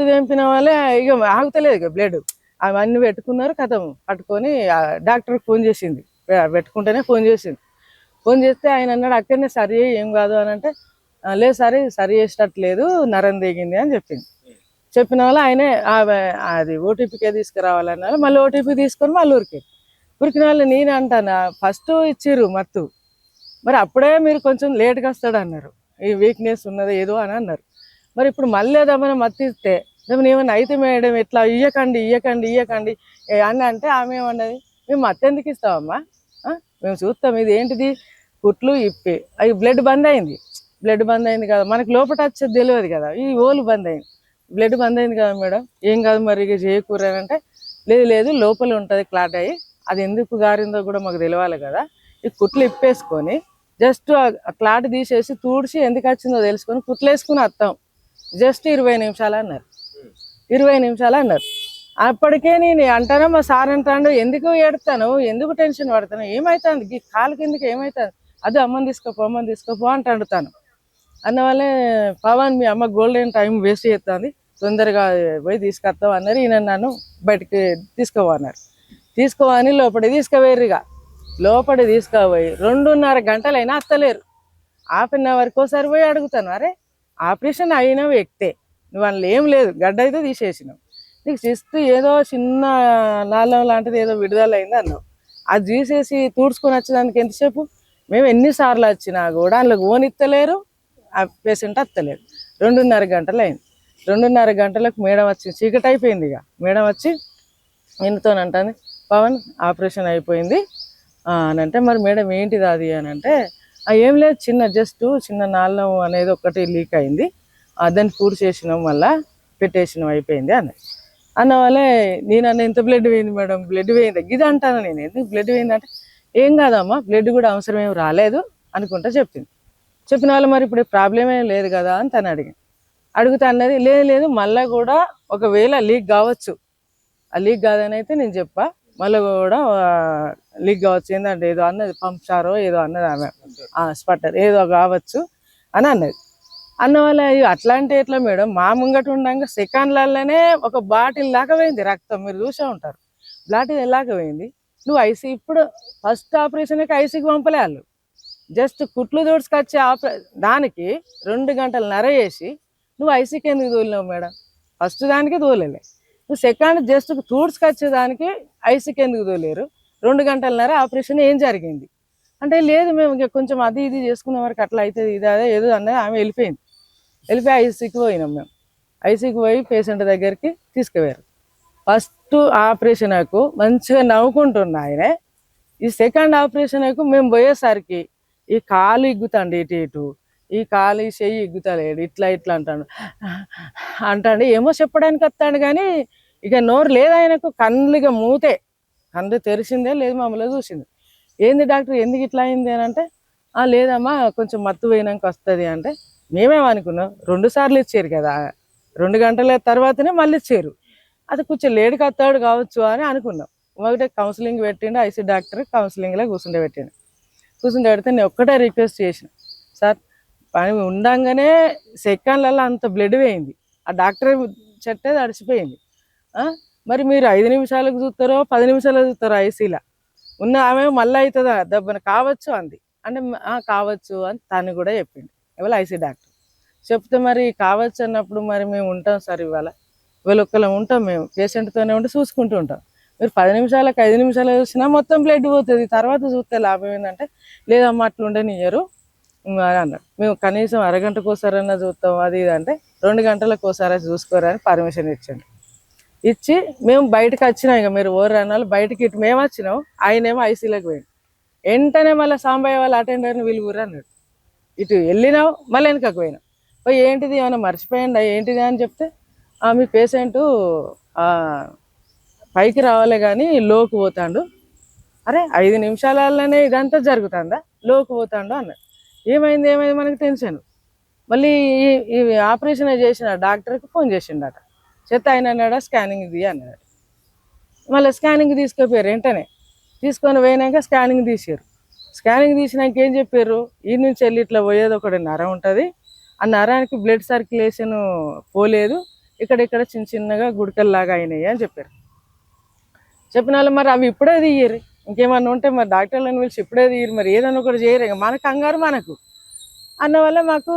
తెంపిన వాళ్ళే ఇక ఆగుతలేదు ఇక బ్లడ్. అవన్నీ పెట్టుకున్నారు, కథం పట్టుకొని డాక్టర్కి ఫోన్ చేసింది. పెట్టుకుంటేనే ఫోన్ చేస్తే ఆయన అన్నాడు అక్కడనే సరి ఏం కాదు అని అంటే, లేదు సరి చేసేటట్లేదు నరం దిగింది అని చెప్పిన వాళ్ళు ఆయనే అది ఓటీపీకే తీసుకురావాలన్నారు. మళ్ళీ ఓటీపీ తీసుకొని మళ్ళీ ఉరికిన వాళ్ళు నేను అంటాను ఫస్ట్ ఇచ్చిర్రు మత్తు, మరి అప్పుడే మీరు కొంచెం లేట్గా వస్తాడు అన్నారు, ఈ వీక్నెస్ ఉన్నది ఏదో అని అన్నారు. మరి ఇప్పుడు మళ్ళీ ఏదేమైనా మత్తు ఇస్తే ఏమైనా అయితే మేడం ఎట్లా ఇయ్యకండి అని అంటే ఆమె ఏమన్నది, మేము మత్తు ఎందుకు ఇస్తామమ్మా, మేము చూస్తాం ఇది ఏంటిది కుట్లు ఇప్పి అవి బ్లడ్ బంద్ అయింది కదా, మనకి లోపల వచ్చేది తెలియదు కదా, ఈ ఓలు బంద్ అయింది, బ్లడ్ బంద్ అయింది కదా మేడం ఏం కాదు మరి ఇక చేయకూర అంటే, లేదు లోపల ఉంటుంది క్లాట్ అయ్యి, అది ఎందుకు గారిందో కూడా మాకు తెలియాలి కదా, ఈ కుట్లు ఇప్పేసుకొని జస్ట్ ఆ క్లాట్ తీసేసి తూడ్చి ఎందుకు వచ్చిందో తెలుసుకొని కుట్లు వేసుకుని వస్తాం, జస్ట్ 20 నిమిషాలు అన్నారు. 20 నిమిషాలు అన్నారు. అప్పటికే నేను అంటానో మా సార్ అంటాడు ఎందుకు ఏడుతాను, ఎందుకు టెన్షన్ పడతాను, ఏమవుతుంది కాలు కిందకి ఏమవుతుంది, అది అమ్మని తీసుకోపో అంటాడు. తను అన్నవాళ్ళే పవన్ మీ అమ్మ గోల్డెన్ టైం వేస్ట్ చేస్తుంది, తొందరగా పోయి తీసుకొస్తాం అన్నారు. ఈయన నన్ను బయటికి తీసుకోవని లోపలికి తీసుకుపోయారు. లోపలికి తీసుకుపోయి 2.5 గంటలైనా అత్తలేరు. ½ అన్ అవర్కి ఒకసారి పోయి అడుగుతాను, అరే ఆపరేషన్ అయిన వ్యక్తే నువ్వు అందులో ఏం లేదు, గడ్డ అయితే తీసేసినావు, నీకు చిస్తు ఏదో చిన్న నాళం లాంటిది ఏదో విడుదల అయింది అన్నావు, అది తీసేసి తూడ్చుకొని వచ్చేదానికి ఎంతసేపు, మేము ఎన్నిసార్లు వచ్చినా కూడా అందులో ఓనిత్తలేరు, ఆ పేషెంట్ అత్తలేడు. 2.5 గంటలు అయింది. 2.5 గంటలకు మేడం వచ్చి చీకటి అయిపోయింది. ఇక మేడం వచ్చి నిన్నతోనంటుంది, పవన్ ఆపరేషన్ అయిపోయింది అని అంటే, మరి మేడం ఏంటిది అది అని అంటే, ఏం లేదు చిన్న నాళం అనేది ఒకటి లీక్ అయింది, దాన్ని పూర్తి చేసినాం మళ్ళీ పెట్టేసినాం అయిపోయింది అన్న వాళ్ళే. నేను ఎంత బ్లడ్ పోయింది మేడం, బ్లడ్ పోయింది ఇది అంటాను నేను, ఎందుకు బ్లడ్ పోయింది అంటే, ఏం కాదమ్మా బ్లడ్ కూడా అవసరం ఏం రాలేదు అనుకుంటా చెప్పిన వాళ్ళు, మరి ఇప్పుడు ప్రాబ్లం ఏం లేదు కదా అని తను అడుగుతా అన్నది, లేదు మళ్ళీ కూడా ఒకవేళ లీక్ కావచ్చు, ఆ లీక్ కాదని అయితే నేను చెప్పా, మళ్ళీ కూడా లీక్ కావచ్చు, ఏంటంటే ఏదో అన్నది పంప్చారో ఏదో అన్నది ఆమె, స్పట్టర్ ఏదో కావచ్చు అని అన్న వాళ్ళ అట్లా అంటే ఎట్లా మేడం, మా ముంగట ఉండగా సెకండ్లలోనే ఒక బాటిల్ దాకా పోయింది రక్తం, మీరు చూసే ఉంటారు బాటిల్ ఎలాగ పోయింది. నువ్వు ఐసీ ఇప్పుడు ఫస్ట్ ఆపరేషన్కి ఐసీకి పంపలే వాళ్ళు, జస్ట్ కుట్లు దూడ్చుకొచ్చి దానికి 2 గంటలన్నర చేసి నువ్వు ఐసీకి ఎందుకు తోలినావు మేడం, ఫస్ట్ దానికి తోలలే, నువ్వు సెకండ్ జస్ట్ తూడ్చుకొచ్చేదానికి ఐసీకి ఎందుకు తోలేరు, 2 గంటలన్నర ఆపరేషన్ ఏం జరిగింది అంటే, లేదు మేము కొంచెం అది ఇది చేసుకునే వరకు అట్లా అవుతుంది ఇది అదే ఏదో అన్నది ఆమె వెళ్ళిపోయింది. వెళ్ళిపోయి ఐసీకి పోయినాం మేము. ఐసీకి పోయి పేషెంట్ దగ్గరికి తీసుకుపోయారు. ఫస్ట్ ఆపరేషన్కు మంచిగా నవ్వుకుంటున్నా ఆయనే. ఈ సెకండ్ ఆపరేషన్కు మేము పోయేసరికి ఈ కాలు ఇగ్గుతాండి ఇటు ఇటు, ఈ కాలు ఈ చెయ్యి ఇగ్గుతలేడు, ఇట్లా ఇట్లా అంటాడు. ఏమో చెప్పడానికి వస్తాడు కానీ ఇక నోరు లేదు ఆయనకు. కళ్ళు ఇక మూతే, కళ్ళు తెరిచిందే లేదు, మమ్మల్ని చూసింది. ఏంది డాక్టర్ ఎందుకు ఇట్లా అయింది అని అంటే, లేదమ్మా కొంచెం మత్తు పోయినాక వస్తుంది అంటే, మేమేమనుకున్నాం 2 సార్లు ఇచ్చారు కదా, 2 గంటల తర్వాతనే మళ్ళీ ఇచ్చారు, అది కొంచెం లేటుగా వస్తాడు కావచ్చు అని అనుకున్నాం. ఒకటే కౌన్సిలింగ్ పెట్టిండు ఐసీ డాక్టర్, కౌన్సిలింగ్లో కూర్చుండబెట్టిండు. కూర్చుండబెడితే నేను ఒక్కటే రిక్వెస్ట్ చేసిన, సార్ పని ఉండంగానే సెకండ్లలో అంత బ్లడ్ పోయింది, ఆ డాక్టర్ చెట్టే తడిచిపోయింది. మరి మీరు 5 నిమిషాలకు చూస్తారో 10 నిమిషాలకు చూస్తారో ఐసీలో ఉన్న ఆమె మళ్ళీ అవుతుందా దెబ్బన కావచ్చు అంది. అంటే కావచ్చు అని తను కూడా చెప్పిండు, ఇవాళ ఐసీ డాక్టర్ చెప్తే మరి కావచ్చు అన్నప్పుడు మరి మేము ఉంటాం సార్, ఇవాళ ఒక్కళ్ళం ఉంటాం, మేము పేషెంట్తోనే ఉండి చూసుకుంటూ ఉంటాం. మీరు 10 నిమిషాలకు 5 నిమిషాలు చూసినా మొత్తం బ్లడ్ పోతుంది, తర్వాత చూస్తే లాభం ఏంటంటే, లేదమ్మా అట్లా ఉండనియ్యరు అన్నాడు. మేము కనీసం అరగంటకు ఒకసారన్నా చూస్తాం అది ఇది అంటే, 2 గంటలకు ఒకసారి చూసుకోరని పర్మిషన్ ఇచ్చాడు. ఇచ్చి మేము బయటకు వచ్చినాం. ఇక మీరు ఓరు అన్నాళ్ళు బయటకి ఇటు మేము వచ్చినాం, ఆయనేమో ఐసీలోకి పోయింది. వెంటనే మళ్ళీ సాంబయ్య వాళ్ళ అటెండర్ని పిలువురు అన్నాడు. ఇటు వెళ్ళినావు మళ్ళీ వెనకకు పోయినాం. పోయి ఏంటిది ఏమైనా మర్చిపోయిందా ఏంటిది అని చెప్తే, మీ పేషెంటు పైకి రావాలి కానీ లోకి పోతాడు. అరే 5 నిమిషాలలోనే ఇదంతా జరుగుతుందా, లోకి పోతాడు అన్నాడు. ఏమైంది మనకు టెన్షన్. మళ్ళీ ఈ ఆపరేషన్ చేసిన డాక్టర్కి ఫోన్ చేసిండట, చెత్త ఆయన అన్నాడా స్కానింగ్ ఇది అన్నాడు. మళ్ళీ స్కానింగ్ తీసుకుపోయారు. వెంటనే తీసుకొని పోయినాక స్కానింగ్ తీసారు. స్కానింగ్ తీసినాక ఏం చెప్పారు, ఈ నుంచి వెళ్ళి ఇట్లా పోయేది ఒకటి నరం ఉంటుంది, ఆ నరానికి బ్లడ్ సర్క్యులేషన్ పోలేదు, ఇక్కడ చిన్న చిన్నగా గుడికల్లాగా అయినాయి అని చెప్పారు. చెప్పిన వాళ్ళు మరి అవి ఇప్పుడే తీయరు, ఇంకేమన్నా ఉంటే మరి డాక్టర్లను పిలిచి ఇప్పుడే తీయరు, మరి ఏదన్నా ఒకటి చేయరు, ఇక మనకు కంగారు మనకు అన్న వల్ల మాకు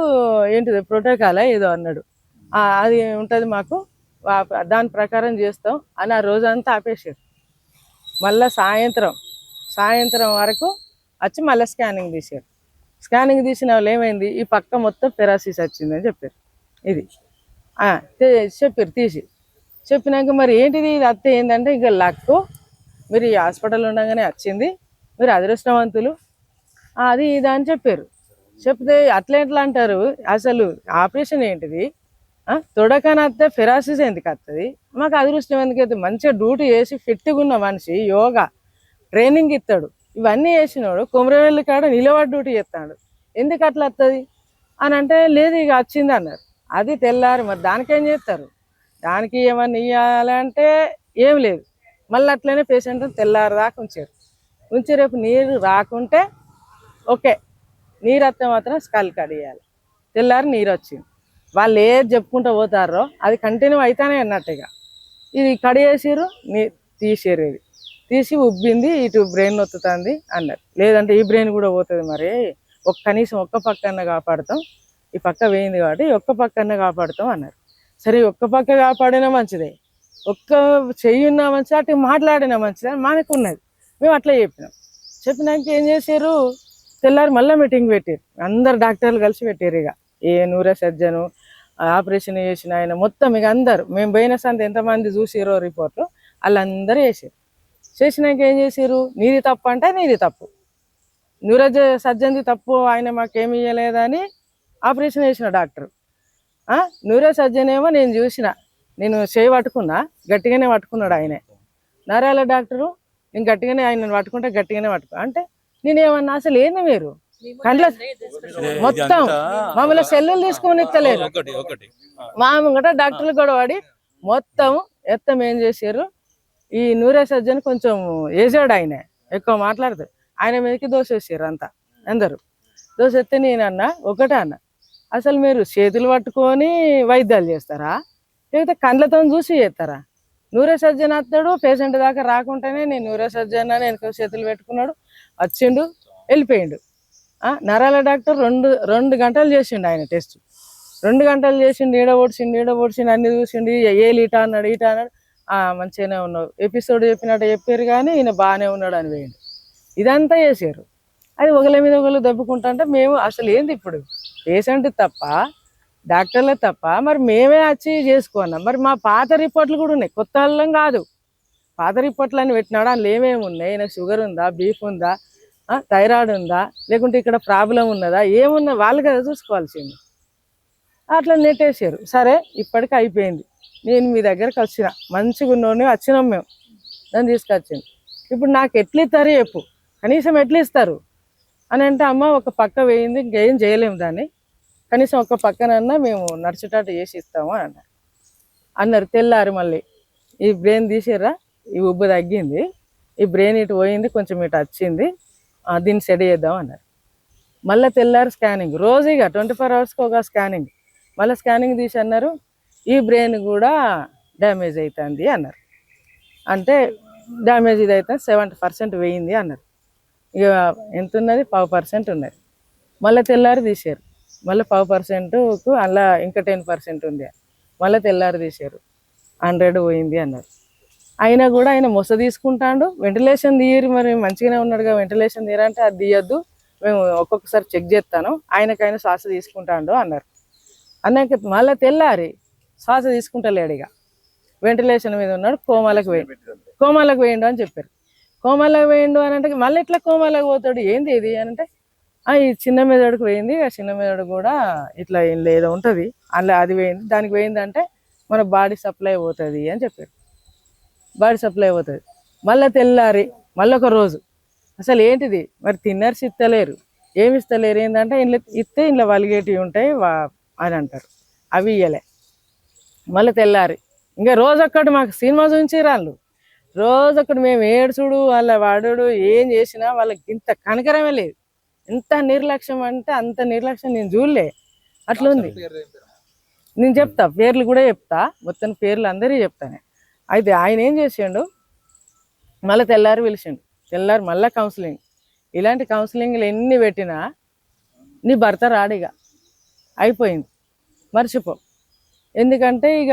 ఏంటిది ప్రోటోకాల్ ఏదో అన్నాడు, అది ఉంటుంది మాకు, దాని ప్రకారం చేస్తాం అని ఆ రోజంతా ఆపేసారు. మళ్ళీ సాయంత్రం వరకు వచ్చి మళ్ళీ స్కానింగ్ తీశారు. స్కానింగ్ తీసిన వాళ్ళు ఏమైంది, ఈ పక్క మొత్తం పెరాసిస్ వచ్చిందని చెప్పారు. ఇది చెప్పారు తీసి. చెప్పినాక మరి ఏంటిది ఇది అత్తే ఏంటంటే, ఇక లక్కు మీరు ఈ హాస్పిటల్ ఉండగానే వచ్చింది, మీరు అదృష్టవంతులు అది ఇది అని చెప్పారు. చెప్తే అట్లా ఎట్లా అంటారు, అసలు ఆపరేషన్ ఏంటిది, తొడకని వస్తే ఫెరాసిస్ ఎందుకు వస్తుంది, మాకు అదృష్టం ఎందుకైతే, మంచిగా డ్యూటీ చేసి ఫిట్గా ఉన్న మనిషి యోగా ట్రైనింగ్ ఇస్తాడు, ఇవన్నీ చేసినాడు కొమరవెల్లి కాడ నిలబడి డ్యూటీ చేస్తాడు, ఎందుకు అట్లా వస్తుంది అని అంటే, లేదు ఇక వచ్చింది అన్నారు. అది తెల్లారు మరి దానికేం చేస్తారు, దానికి ఏమన్నా ఇవ్వాలంటే ఏం లేదు. మళ్ళీ అట్లనే పేషెంట్ తెల్లారు దాకా ఉంచి రేపు నీరు రాకుంటే ఓకే, నీరు వస్తే మాత్రం స్కల్ కడియాలి. తెల్లారి నీరు వచ్చింది, వాళ్ళు ఏది చెప్పుకుంటూ పోతారో అది కంటిన్యూ అవుతానే అన్నట్టుగా ఇది కడిగేసారు, తీసారు, ఇది తీసి ఉబ్బింది, ఇటు బ్రెయిన్ నొత్తుతుంది అన్నారు. లేదంటే ఈ బ్రెయిన్ కూడా పోతుంది, మరి కనీసం ఒక్క పక్కన కాపాడుతాం, ఈ పక్క వేయింది కాబట్టి ఒక్క పక్కన కాపాడుతాం అన్నారు. సరే ఒక్క పక్క కాపాడినా మంచిదే, ఒక్క చెయ్యి ఉన్నా మంచిది, అటు మాట్లాడినా మంచిది అని మనకున్నది. మేము అట్లా చెప్పినాక ఏం చేశారు, తెల్లారి మళ్ళీ మీటింగ్ పెట్టారు, అందరు డాక్టర్లు కలిసి పెట్టారు. ఇక న్యూరో సర్జను ఆపరేషన్ చేసిన ఆయన మొత్తం ఇక అందరు, మేము పోయిన సంత ఎంతమంది చూసిరో రిపోర్ట్లు వాళ్ళందరూ చేసినాక ఏం చేశారు, నీది తప్పు అంటే నీది తప్పు, న్యూరో సర్జన్ది తప్పు, ఆయన మాకేమి ఇవ్వలేదని ఆపరేషన్ చేసిన డాక్టర్. న్యూరో సర్జన్ ఏమో నేను చేయి పట్టుకున్నా, గట్టిగానే పట్టుకున్నాడు ఆయనే. నరాల డాక్టరు నేను గట్టిగానే ఆయన పట్టుకుంటే గట్టిగానే అంటే నేనేమన్నా అసలు ఏంది మీరు కండ్ల మొత్తం మమ్మల్ని సెల్లులు తీసుకొని ఇస్తలేరు, మా ముంగట డాక్టర్లు కూడా వాడి మొత్తం ఏం చేశారు, ఈ న్యూరో సర్జన్ కొంచెం ఏజాడు, ఆయన ఎక్కువ మాట్లాడతాడు, ఆయన మీదకి దోసేసారు అంతా అందరూ. దోసేస్తే నేనన్నా ఒకటే అన్న, అసలు మీరు చేతులు పట్టుకొని వైద్యాలు చేస్తారా, లేకపోతే కండ్లతో చూసి చేస్తారా? న్యూరో సర్జన్ వస్తాడు, పేషెంట్ దాకా రాకుండానే నేను న్యూరో సర్జన్ అని వెనక చేతులు పెట్టుకున్నాడు, వచ్చిండు వెళ్ళిపోయిండు. నరాల డాక్టర్ 2 గంటలు చేసిండు ఆయన టెస్ట్, 2 గంటలు చేసిండు, ఈడ ఓడిచిండు అన్ని చూసిండు, ఈట అన్నాడు మంచిగానే ఉన్నావు, ఎపిసోడ్ చెప్పినట్టు చెప్పారు కానీ ఈయన బాగానే ఉన్నాడు అని వేయండి. ఇదంతా చేశారు. అది ఒకళ్ళ మీద ఒకళ్ళు దెబ్బకుంటా అంటే మేము అసలు ఏంది ఇప్పుడు పేషెంట్ తప్ప డాక్టర్లే తప్ప మరి మేమే వచ్చి చేసుకున్నాం. మరి మా పాత రిపోర్ట్లు కూడా ఉన్నాయి, కొత్త వాళ్ళం కాదు. పాత రిపోర్ట్లు అని పెట్టినాడు, అందులో ఏమేమి ఉన్నాయి, నాకు షుగర్ ఉందా, బీఫ్ ఉందా, థైరాయిడ్ ఉందా, లేకుంటే ఇక్కడ ప్రాబ్లం ఉన్నదా, ఏమున్నా వాళ్ళు కదా చూసుకోవాల్సింది. అట్లా నెట్టేసారు. సరే ఇప్పటికి అయిపోయింది. నేను మీ దగ్గరకు వచ్చిన, మంచిగా ఉన్నోడిని వచ్చినాం మేము, నన్ను తీసుకొచ్చింది. ఇప్పుడు నాకు ఎట్లా ఇస్తారు చెప్పు, కనీసం ఎట్లా ఇస్తారు అని అంటే, అమ్మ ఒక పక్క వేయింది, ఇంకేం చేయలేము దాన్ని, కనీసం ఒక పక్కనన్నా మేము నడిచేటట్టు చేసి ఇస్తాము అని అన్నారు. తెల్లారి మళ్ళీ ఈ బ్రెయిన్ తీసిర్రా, ఈ ఉబ్బు తగ్గింది, ఈ బ్రెయిన్ ఇటు పోయింది, కొంచెం ఇటు వచ్చింది, దీన్ని సెట్ చేద్దాం అన్నారు. మళ్ళీ తెల్లారి స్కానింగ్, రోజు ఇక 24 hours ఒక స్కానింగ్. మళ్ళీ స్కానింగ్ తీసి అన్నారు, ఈ బ్రెయిన్ కూడా డ్యామేజ్ అవుతుంది అన్నారు. అంటే డ్యామేజ్ ఇది అయితే 70% వేయింది అన్నారు. ఇక ఎంత ఉన్నది, 1/2% ఉన్నది. మళ్ళీ తెల్లారి తీసారు, మళ్ళీ 1/2%కు అలా ఇంకా 10% ఉంది. మళ్ళీ తెల్లారి తీసారు, 100 పోయింది అన్నారు. అయినా కూడా ఆయన మొస తీసుకుంటాడు, వెంటిలేషన్ తీయరు, మరి మంచిగానే ఉన్నాడుగా, వెంటిలేషన్ తీయరంటే అది తీయద్దు, మేము ఒక్కొక్కసారి చెక్ చేస్తాను, ఆయనకైనా శ్వాస తీసుకుంటాడు అన్నారు. అన్నాక మళ్ళీ తెల్లారి శ్వాస తీసుకుంటలేడు, ఇక వెంటిలేషన్ మీద ఉన్నాడు, కోమాలకు వేయండు అని చెప్పారు. కోమాలకు వేయండు అని అంటే మళ్ళీ ఎట్లా కోమాలకు పోతాడు, ఏంది ఇది అని అంటే, ఈ చిన్న మెదడుకు వేయింది, ఆ చిన్న మెదడు కూడా ఇట్లా ఏదో ఉంటుంది అలా, అది వేయింది, దానికి వేయిందంటే మన బాడీ సప్లై పోతుంది అని చెప్పారు. బాడీ సప్లై అవుతుంది. మళ్ళీ తెల్లారి మళ్ళీ ఒక రోజు, అసలు ఏంటిది మరి తిన్నర్స్ ఇస్తలేరు, ఏమి ఇస్తలేరు, ఏంటంటే ఇంట్లో ఇస్తే ఇంట్లో వలిగేటివి ఉంటాయి అని అంటారు, అవి ఇయ్యలే. మళ్ళీ తెల్లారి ఇంకా రోజొక్కటి మాకు సినిమా చూపించారు వాళ్ళు, రోజొక్కటి మేము ఏడ్చుడు, వాళ్ళ వాడు ఏం చేసినా వాళ్ళకి ఇంత కనికరమే లేదు. ఎంత నిర్లక్ష్యం అంటే అంత నిర్లక్ష్యం నేను చూడలే, అట్లుంది. నేను చెప్తా, పేర్లు కూడా చెప్తా, మొత్తం పేర్లు అందరికీ చెప్తాను. అయితే ఆయన ఏం చేసిండు, మళ్ళీ తెల్లారి పిలిచిండు, తెల్లారి మళ్ళీ కౌన్సిలింగ్. ఇలాంటి కౌన్సిలింగ్లు ఎన్ని పెట్టినా నీ భర్త రాడిగా, అయిపోయింది, మర్చిపో. ఎందుకంటే ఇక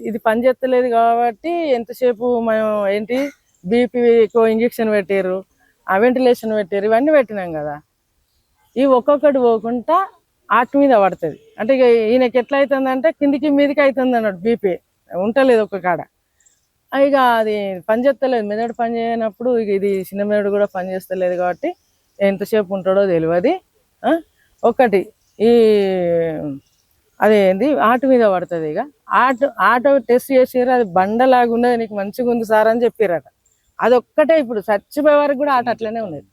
ఇది పని చేస్తలేదు కాబట్టి ఎంతసేపు మనం ఏంటి బీపీకో ఇంజక్షన్ పెట్టారు, ఆ వెంటిలేషన్ పెట్టారు, ఇవన్నీ పెట్టినాం కదా, ఇవి ఒక్కొక్కటి పోకుండా ఆట మీద పడుతుంది. అంటే ఇక ఈయనకి ఎట్లా అవుతుందంటే కిందికి మీదికి అవుతుంది అన్నాడు, బీపీ ఉంటలేదు ఒక కాడ. ఇక అది పని చేస్తలేదు, మెదడు పని చేయనప్పుడు ఇక ఇది చిన్న మెదడు కూడా పని చేస్తలేదు కాబట్టి ఎంతసేపు ఉంటాడో తెలియదు. ఒకటి ఈ అదేంది ఆట మీద పడుతుంది. ఇక ఆటో టెస్ట్ చేసారు, అది బండలాగా ఉన్నది, నీకు మంచిగా ఉంది సార్ అని చెప్పారట. అదొక్కటే ఇప్పుడు చచ్చిపోయే వరకు కూడా ఆట అట్లనే ఉన్నది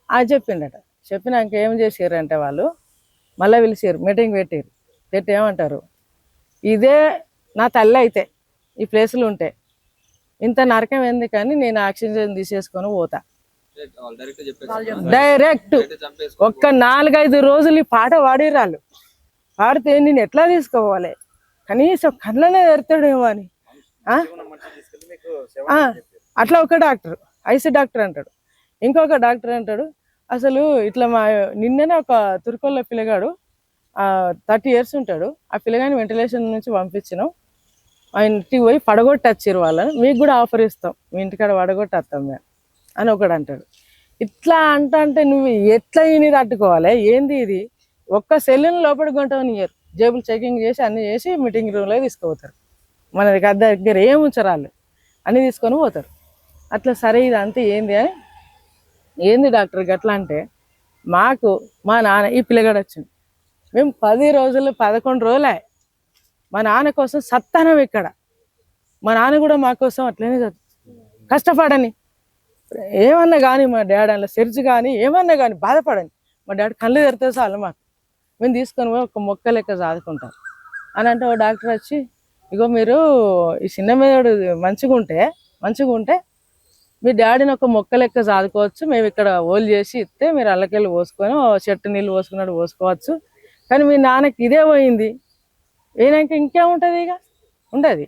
అది చెప్పిండట. చెప్పినాక ఏం చేసారంటే వాళ్ళు మళ్ళీ పిలిచారు, మీటింగ్ పెట్టి ఏమంటారు, ఇదే నా తల్లి అయితే ఈ ప్లేస్లో ఉంటే ఇంత నరకం ఎందుకని నేను ఆక్సిజన్ తీసేసుకొని పోతా. డైరెక్ట్ ఒక్క 4-5 రోజులు ఈ పాట పాడిరాళ్ళు, పాడితే నేను ఎట్లా తీసుకోవాలి, కనీసం కళ్ళనే తెరుతాడేమో అని. అట్లా ఒక డాక్టర్, ఐసీ డాక్టర్ అంటాడు, ఇంకొక డాక్టర్ అంటాడు, అసలు ఇట్లా నిన్ననే ఒక తుర్కొల్ల పిల్లగాడు 30 years ఉంటాడు, ఆ పిల్లగాని వెంటిలేషన్ నుంచి పంపించినాం, ఆయన ఇంటికి పోయి పడగొట్టి వచ్చారు వాళ్ళని, మీకు కూడా ఆఫర్ ఇస్తాం, మీ ఇంటికాడ పడగొట్టి వస్తాం మేము అని ఒకడు అంటాడు. ఇట్లా అంటే నువ్వు ఎట్లా ఇని తట్టుకోవాలి, ఏంది ఇది, ఒక్క సెల్లుని లోపలికి కొంటామనియరు, జేబులు చెకింగ్ చేసి అన్ని చేసి మీటింగ్ రూమ్లో తీసుకుపోతారు, మన దగ్గర ఏం ఉంచరాళ్ళు అన్నీ తీసుకొని పోతారు. అట్లా సరే ఇది అంతే ఏంది అని, ఏంది డాక్టర్ గట్లా అంటే, మాకు మా నాన్న ఈ పిల్లగాడు వచ్చింది, మేము 10 రోజులు 11 రోజులే మా నాన్న కోసం సత్తానం ఇక్కడ, మా నాన్న కూడా మా కోసం అట్లనే కష్టపడని, ఏమన్నా కానీ మా డాడీ అలా సెర్చ్ కానీ ఏమన్నా కానీ బాధపడని, మా డాడీ కళ్ళు తెరితే చాలు మాకు, మేము తీసుకొని పోయి ఒక మొక్క లెక్క చదువుకుంటాం అని అంటే, ఓ డాక్టర్ వచ్చి, ఇగో మీరు ఈ చిన్న మెదడు మంచిగా ఉంటే మీ డాడీని ఒక మొక్క లెక్క చదువుకోవచ్చు, మేము ఇక్కడ ఓలు చేసి ఇస్తే మీరు అల్లకెళ్ళి పోసుకొని చెట్టు నీళ్ళు పోసుకున్నట్టు పోసుకోవచ్చు, కానీ మీ నాన్నకి ఇదే పోయింది, ఏనాక ఇంకేముంటుంది, ఇక ఉండదు.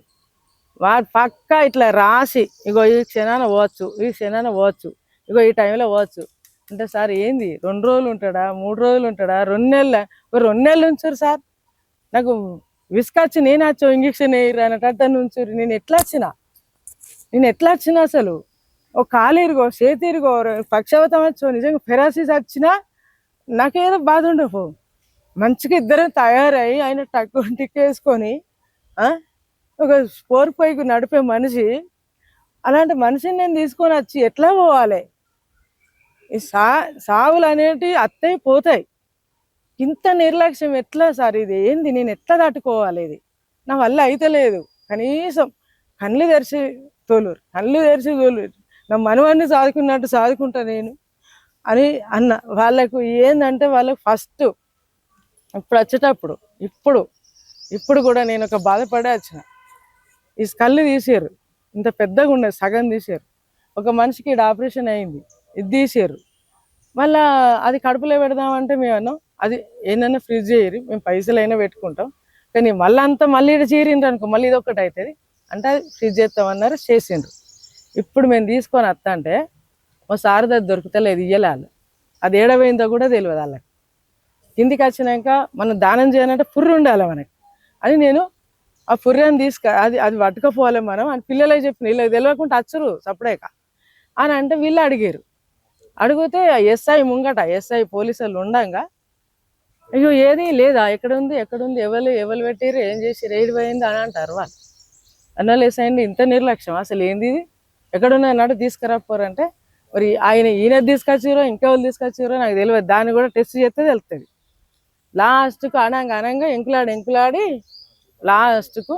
వాడు పక్కా ఇట్లా రాసి, ఇగో ఈ క్షణాన పోవచ్చు, ఈ క్షణాన పోవచ్చు, ఇగో ఈ టైంలో పోవచ్చు అంటే, సార్ ఏంది 2 రోజులు ఉంటాడా, 3 రోజులు ఉంటాడా, 2 నెలలు, 2 నెలలు ఉంచారు సార్, నాకు విసుకొచ్చి నేను వచ్చా ఇంజక్షన్ వేయరు అనేటట్టు ఉంచారు, నేను ఎట్లా వచ్చినా అసలు ఒక కాలు చేతి ఇరుగో పక్షవతం వచ్చో నిజంగా ఫెరాసిస్ వచ్చినా నాకేదో బాధ ఉండవు, మంచిగా ఇద్దరం తయారై ఆయన టిక్కేసుకొని ఒక స్పోర్ పైకి నడిపే మనిషి, అలాంటి మనిషిని నేను తీసుకొని వచ్చి ఎట్లా పోవాలి? ఈ సావులు అనేటివి అత్తయి పోతాయి. ఇంత నిర్లక్ష్యం ఎట్లా సార్? ఇది ఏంది? నేను ఎట్లా తట్టుకోవాలి? ఇది నా వల్ల అయితే లేదు. కనీసం కళ్ళు తెరిచి తోలురు, నా మనవాన్ని సాదుకున్నట్టు సాదుకుంటా నేను అని అన్న. వాళ్ళకు ఏంటంటే వాళ్ళకు ఫస్ట్ ఇప్పుడు వచ్చేటప్పుడు ఇప్పుడు కూడా నేను ఒక బాధపడే వచ్చిన. ఈ కళ్ళు తీసారు, ఇంత పెద్దగా ఉండేది సగం తీసారు. ఒక మనిషికి ఇక్కడ ఆపరేషన్ అయింది, ఇది తీసారు. మళ్ళా అది కడుపులో పెడదామంటే మేము అన్నాం అది ఏంటన్నా ఫ్రిడ్జ్ చేయరు, మేము పైసలు అయినా పెట్టుకుంటాం, కానీ మళ్ళీ ఇక్కడ చేరిండ్రు అనుకో మళ్ళీ ఇది ఒక్కటి అవుతుంది అంటే అది ఫ్రిడ్జ్ చేస్తామన్నారు, చేసిండ్రు. ఇప్పుడు మేము తీసుకొని వస్తా అంటే మా సార్ దగ్గర దొరుకుతలేదు, ఇయ్యలేదు. అది ఏడవైందో కూడా తెలియదు వాళ్ళకి. కిందికి వచ్చినాక మనం దానం చేయాలంటే పుర్రు ఉండాలి మనకి అని నేను ఆ పుర్రెని అది పట్టుకపోవాలి మనం అని పిల్లలకి చెప్పిన. వీళ్ళకి తెలియకుండా వచ్చరు సపరేక అని అంటే వీళ్ళు అడిగితే ఎస్ఐ ముంగట ఎస్ఐ పోలీసులు ఉండంగా అయ్యో ఏది లేదా, ఎక్కడుంది ఎవరు పెట్టారు, ఏం చేసారు, ఏది పోయింది అని అంటారు వాళ్ళు. అన్నలు ఎస్ఐ ఇంత నిర్లక్ష్యం అసలు ఏంది ఇది, ఎక్కడున్నాయన్నాడు తీసుకురాపోరంటే మరి ఈయన తీసుకొచ్చిరో ఇంకెవరు తీసుకొచ్చిరో నాకు తెలియదు, దాన్ని కూడా టెస్ట్ చేస్తే తెలుస్తుంది. లాస్ట్కు అనంగా ఎంకులాడి లాస్ట్కు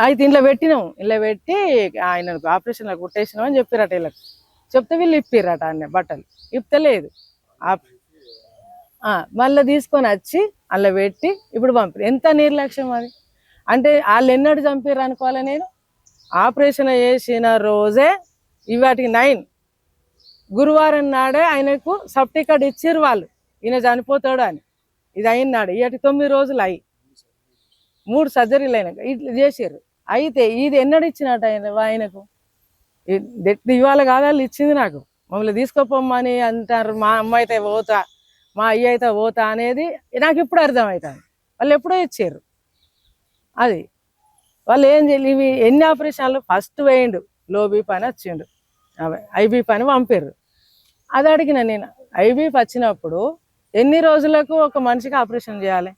అయితే ఇంట్లో పెట్టినాం, ఇంట్లో పెట్టి ఆయనకు ఆపరేషన్లో కుట్టేసినాం అని చెప్పారట. వీళ్ళకి చెప్తే వీళ్ళు ఇప్పిరట అన్న బట్టలు, ఇప్పలేదు. మళ్ళీ తీసుకొని వచ్చి అలా పెట్టి ఇప్పుడు పంపారు. ఎంత నిర్లక్ష్యం అది అంటే! వాళ్ళు ఎన్నడూ చంపారు అనుకోవాలి నేను. ఆపరేషన్ చేసిన రోజే ఇవాటికి 9 గురువారం నాడే ఆయనకు సర్టిఫికేట్ ఇచ్చారు వాళ్ళు, ఈయన చనిపోతాడు అని. ఇది అయిన నాడు ఇవాటికి 9 రోజులు అయ్యి 3 సర్జరీలు అయినాక ఇట్లా చేసారు. అయితే ఇది ఎన్నడూ ఇచ్చినట్టు ఆయనకు ఇవాళ కాదు వాళ్ళు ఇచ్చింది నాకు. మమ్మల్ని తీసుకోపోమ్మని అంటారు, మా అమ్మ అయితే పోతా, మా అయ్య అయితే పోతా అనేది నాకు ఇప్పుడు అర్థమవుతుంది. వాళ్ళు ఎప్పుడో ఇచ్చారు. అది వాళ్ళు ఏం చేయాలి, ఇవి ఎన్ని ఆపరేషన్లు ఫస్ట్ వేయండు, లో బీపీ అని వచ్చిండు, ఐబీపీ అని పంపారు. అది అడిగిన నేను, ఐబీపీ వచ్చినప్పుడు ఎన్ని రోజులకు ఒక మనిషికి ఆపరేషన్ చేయాలి?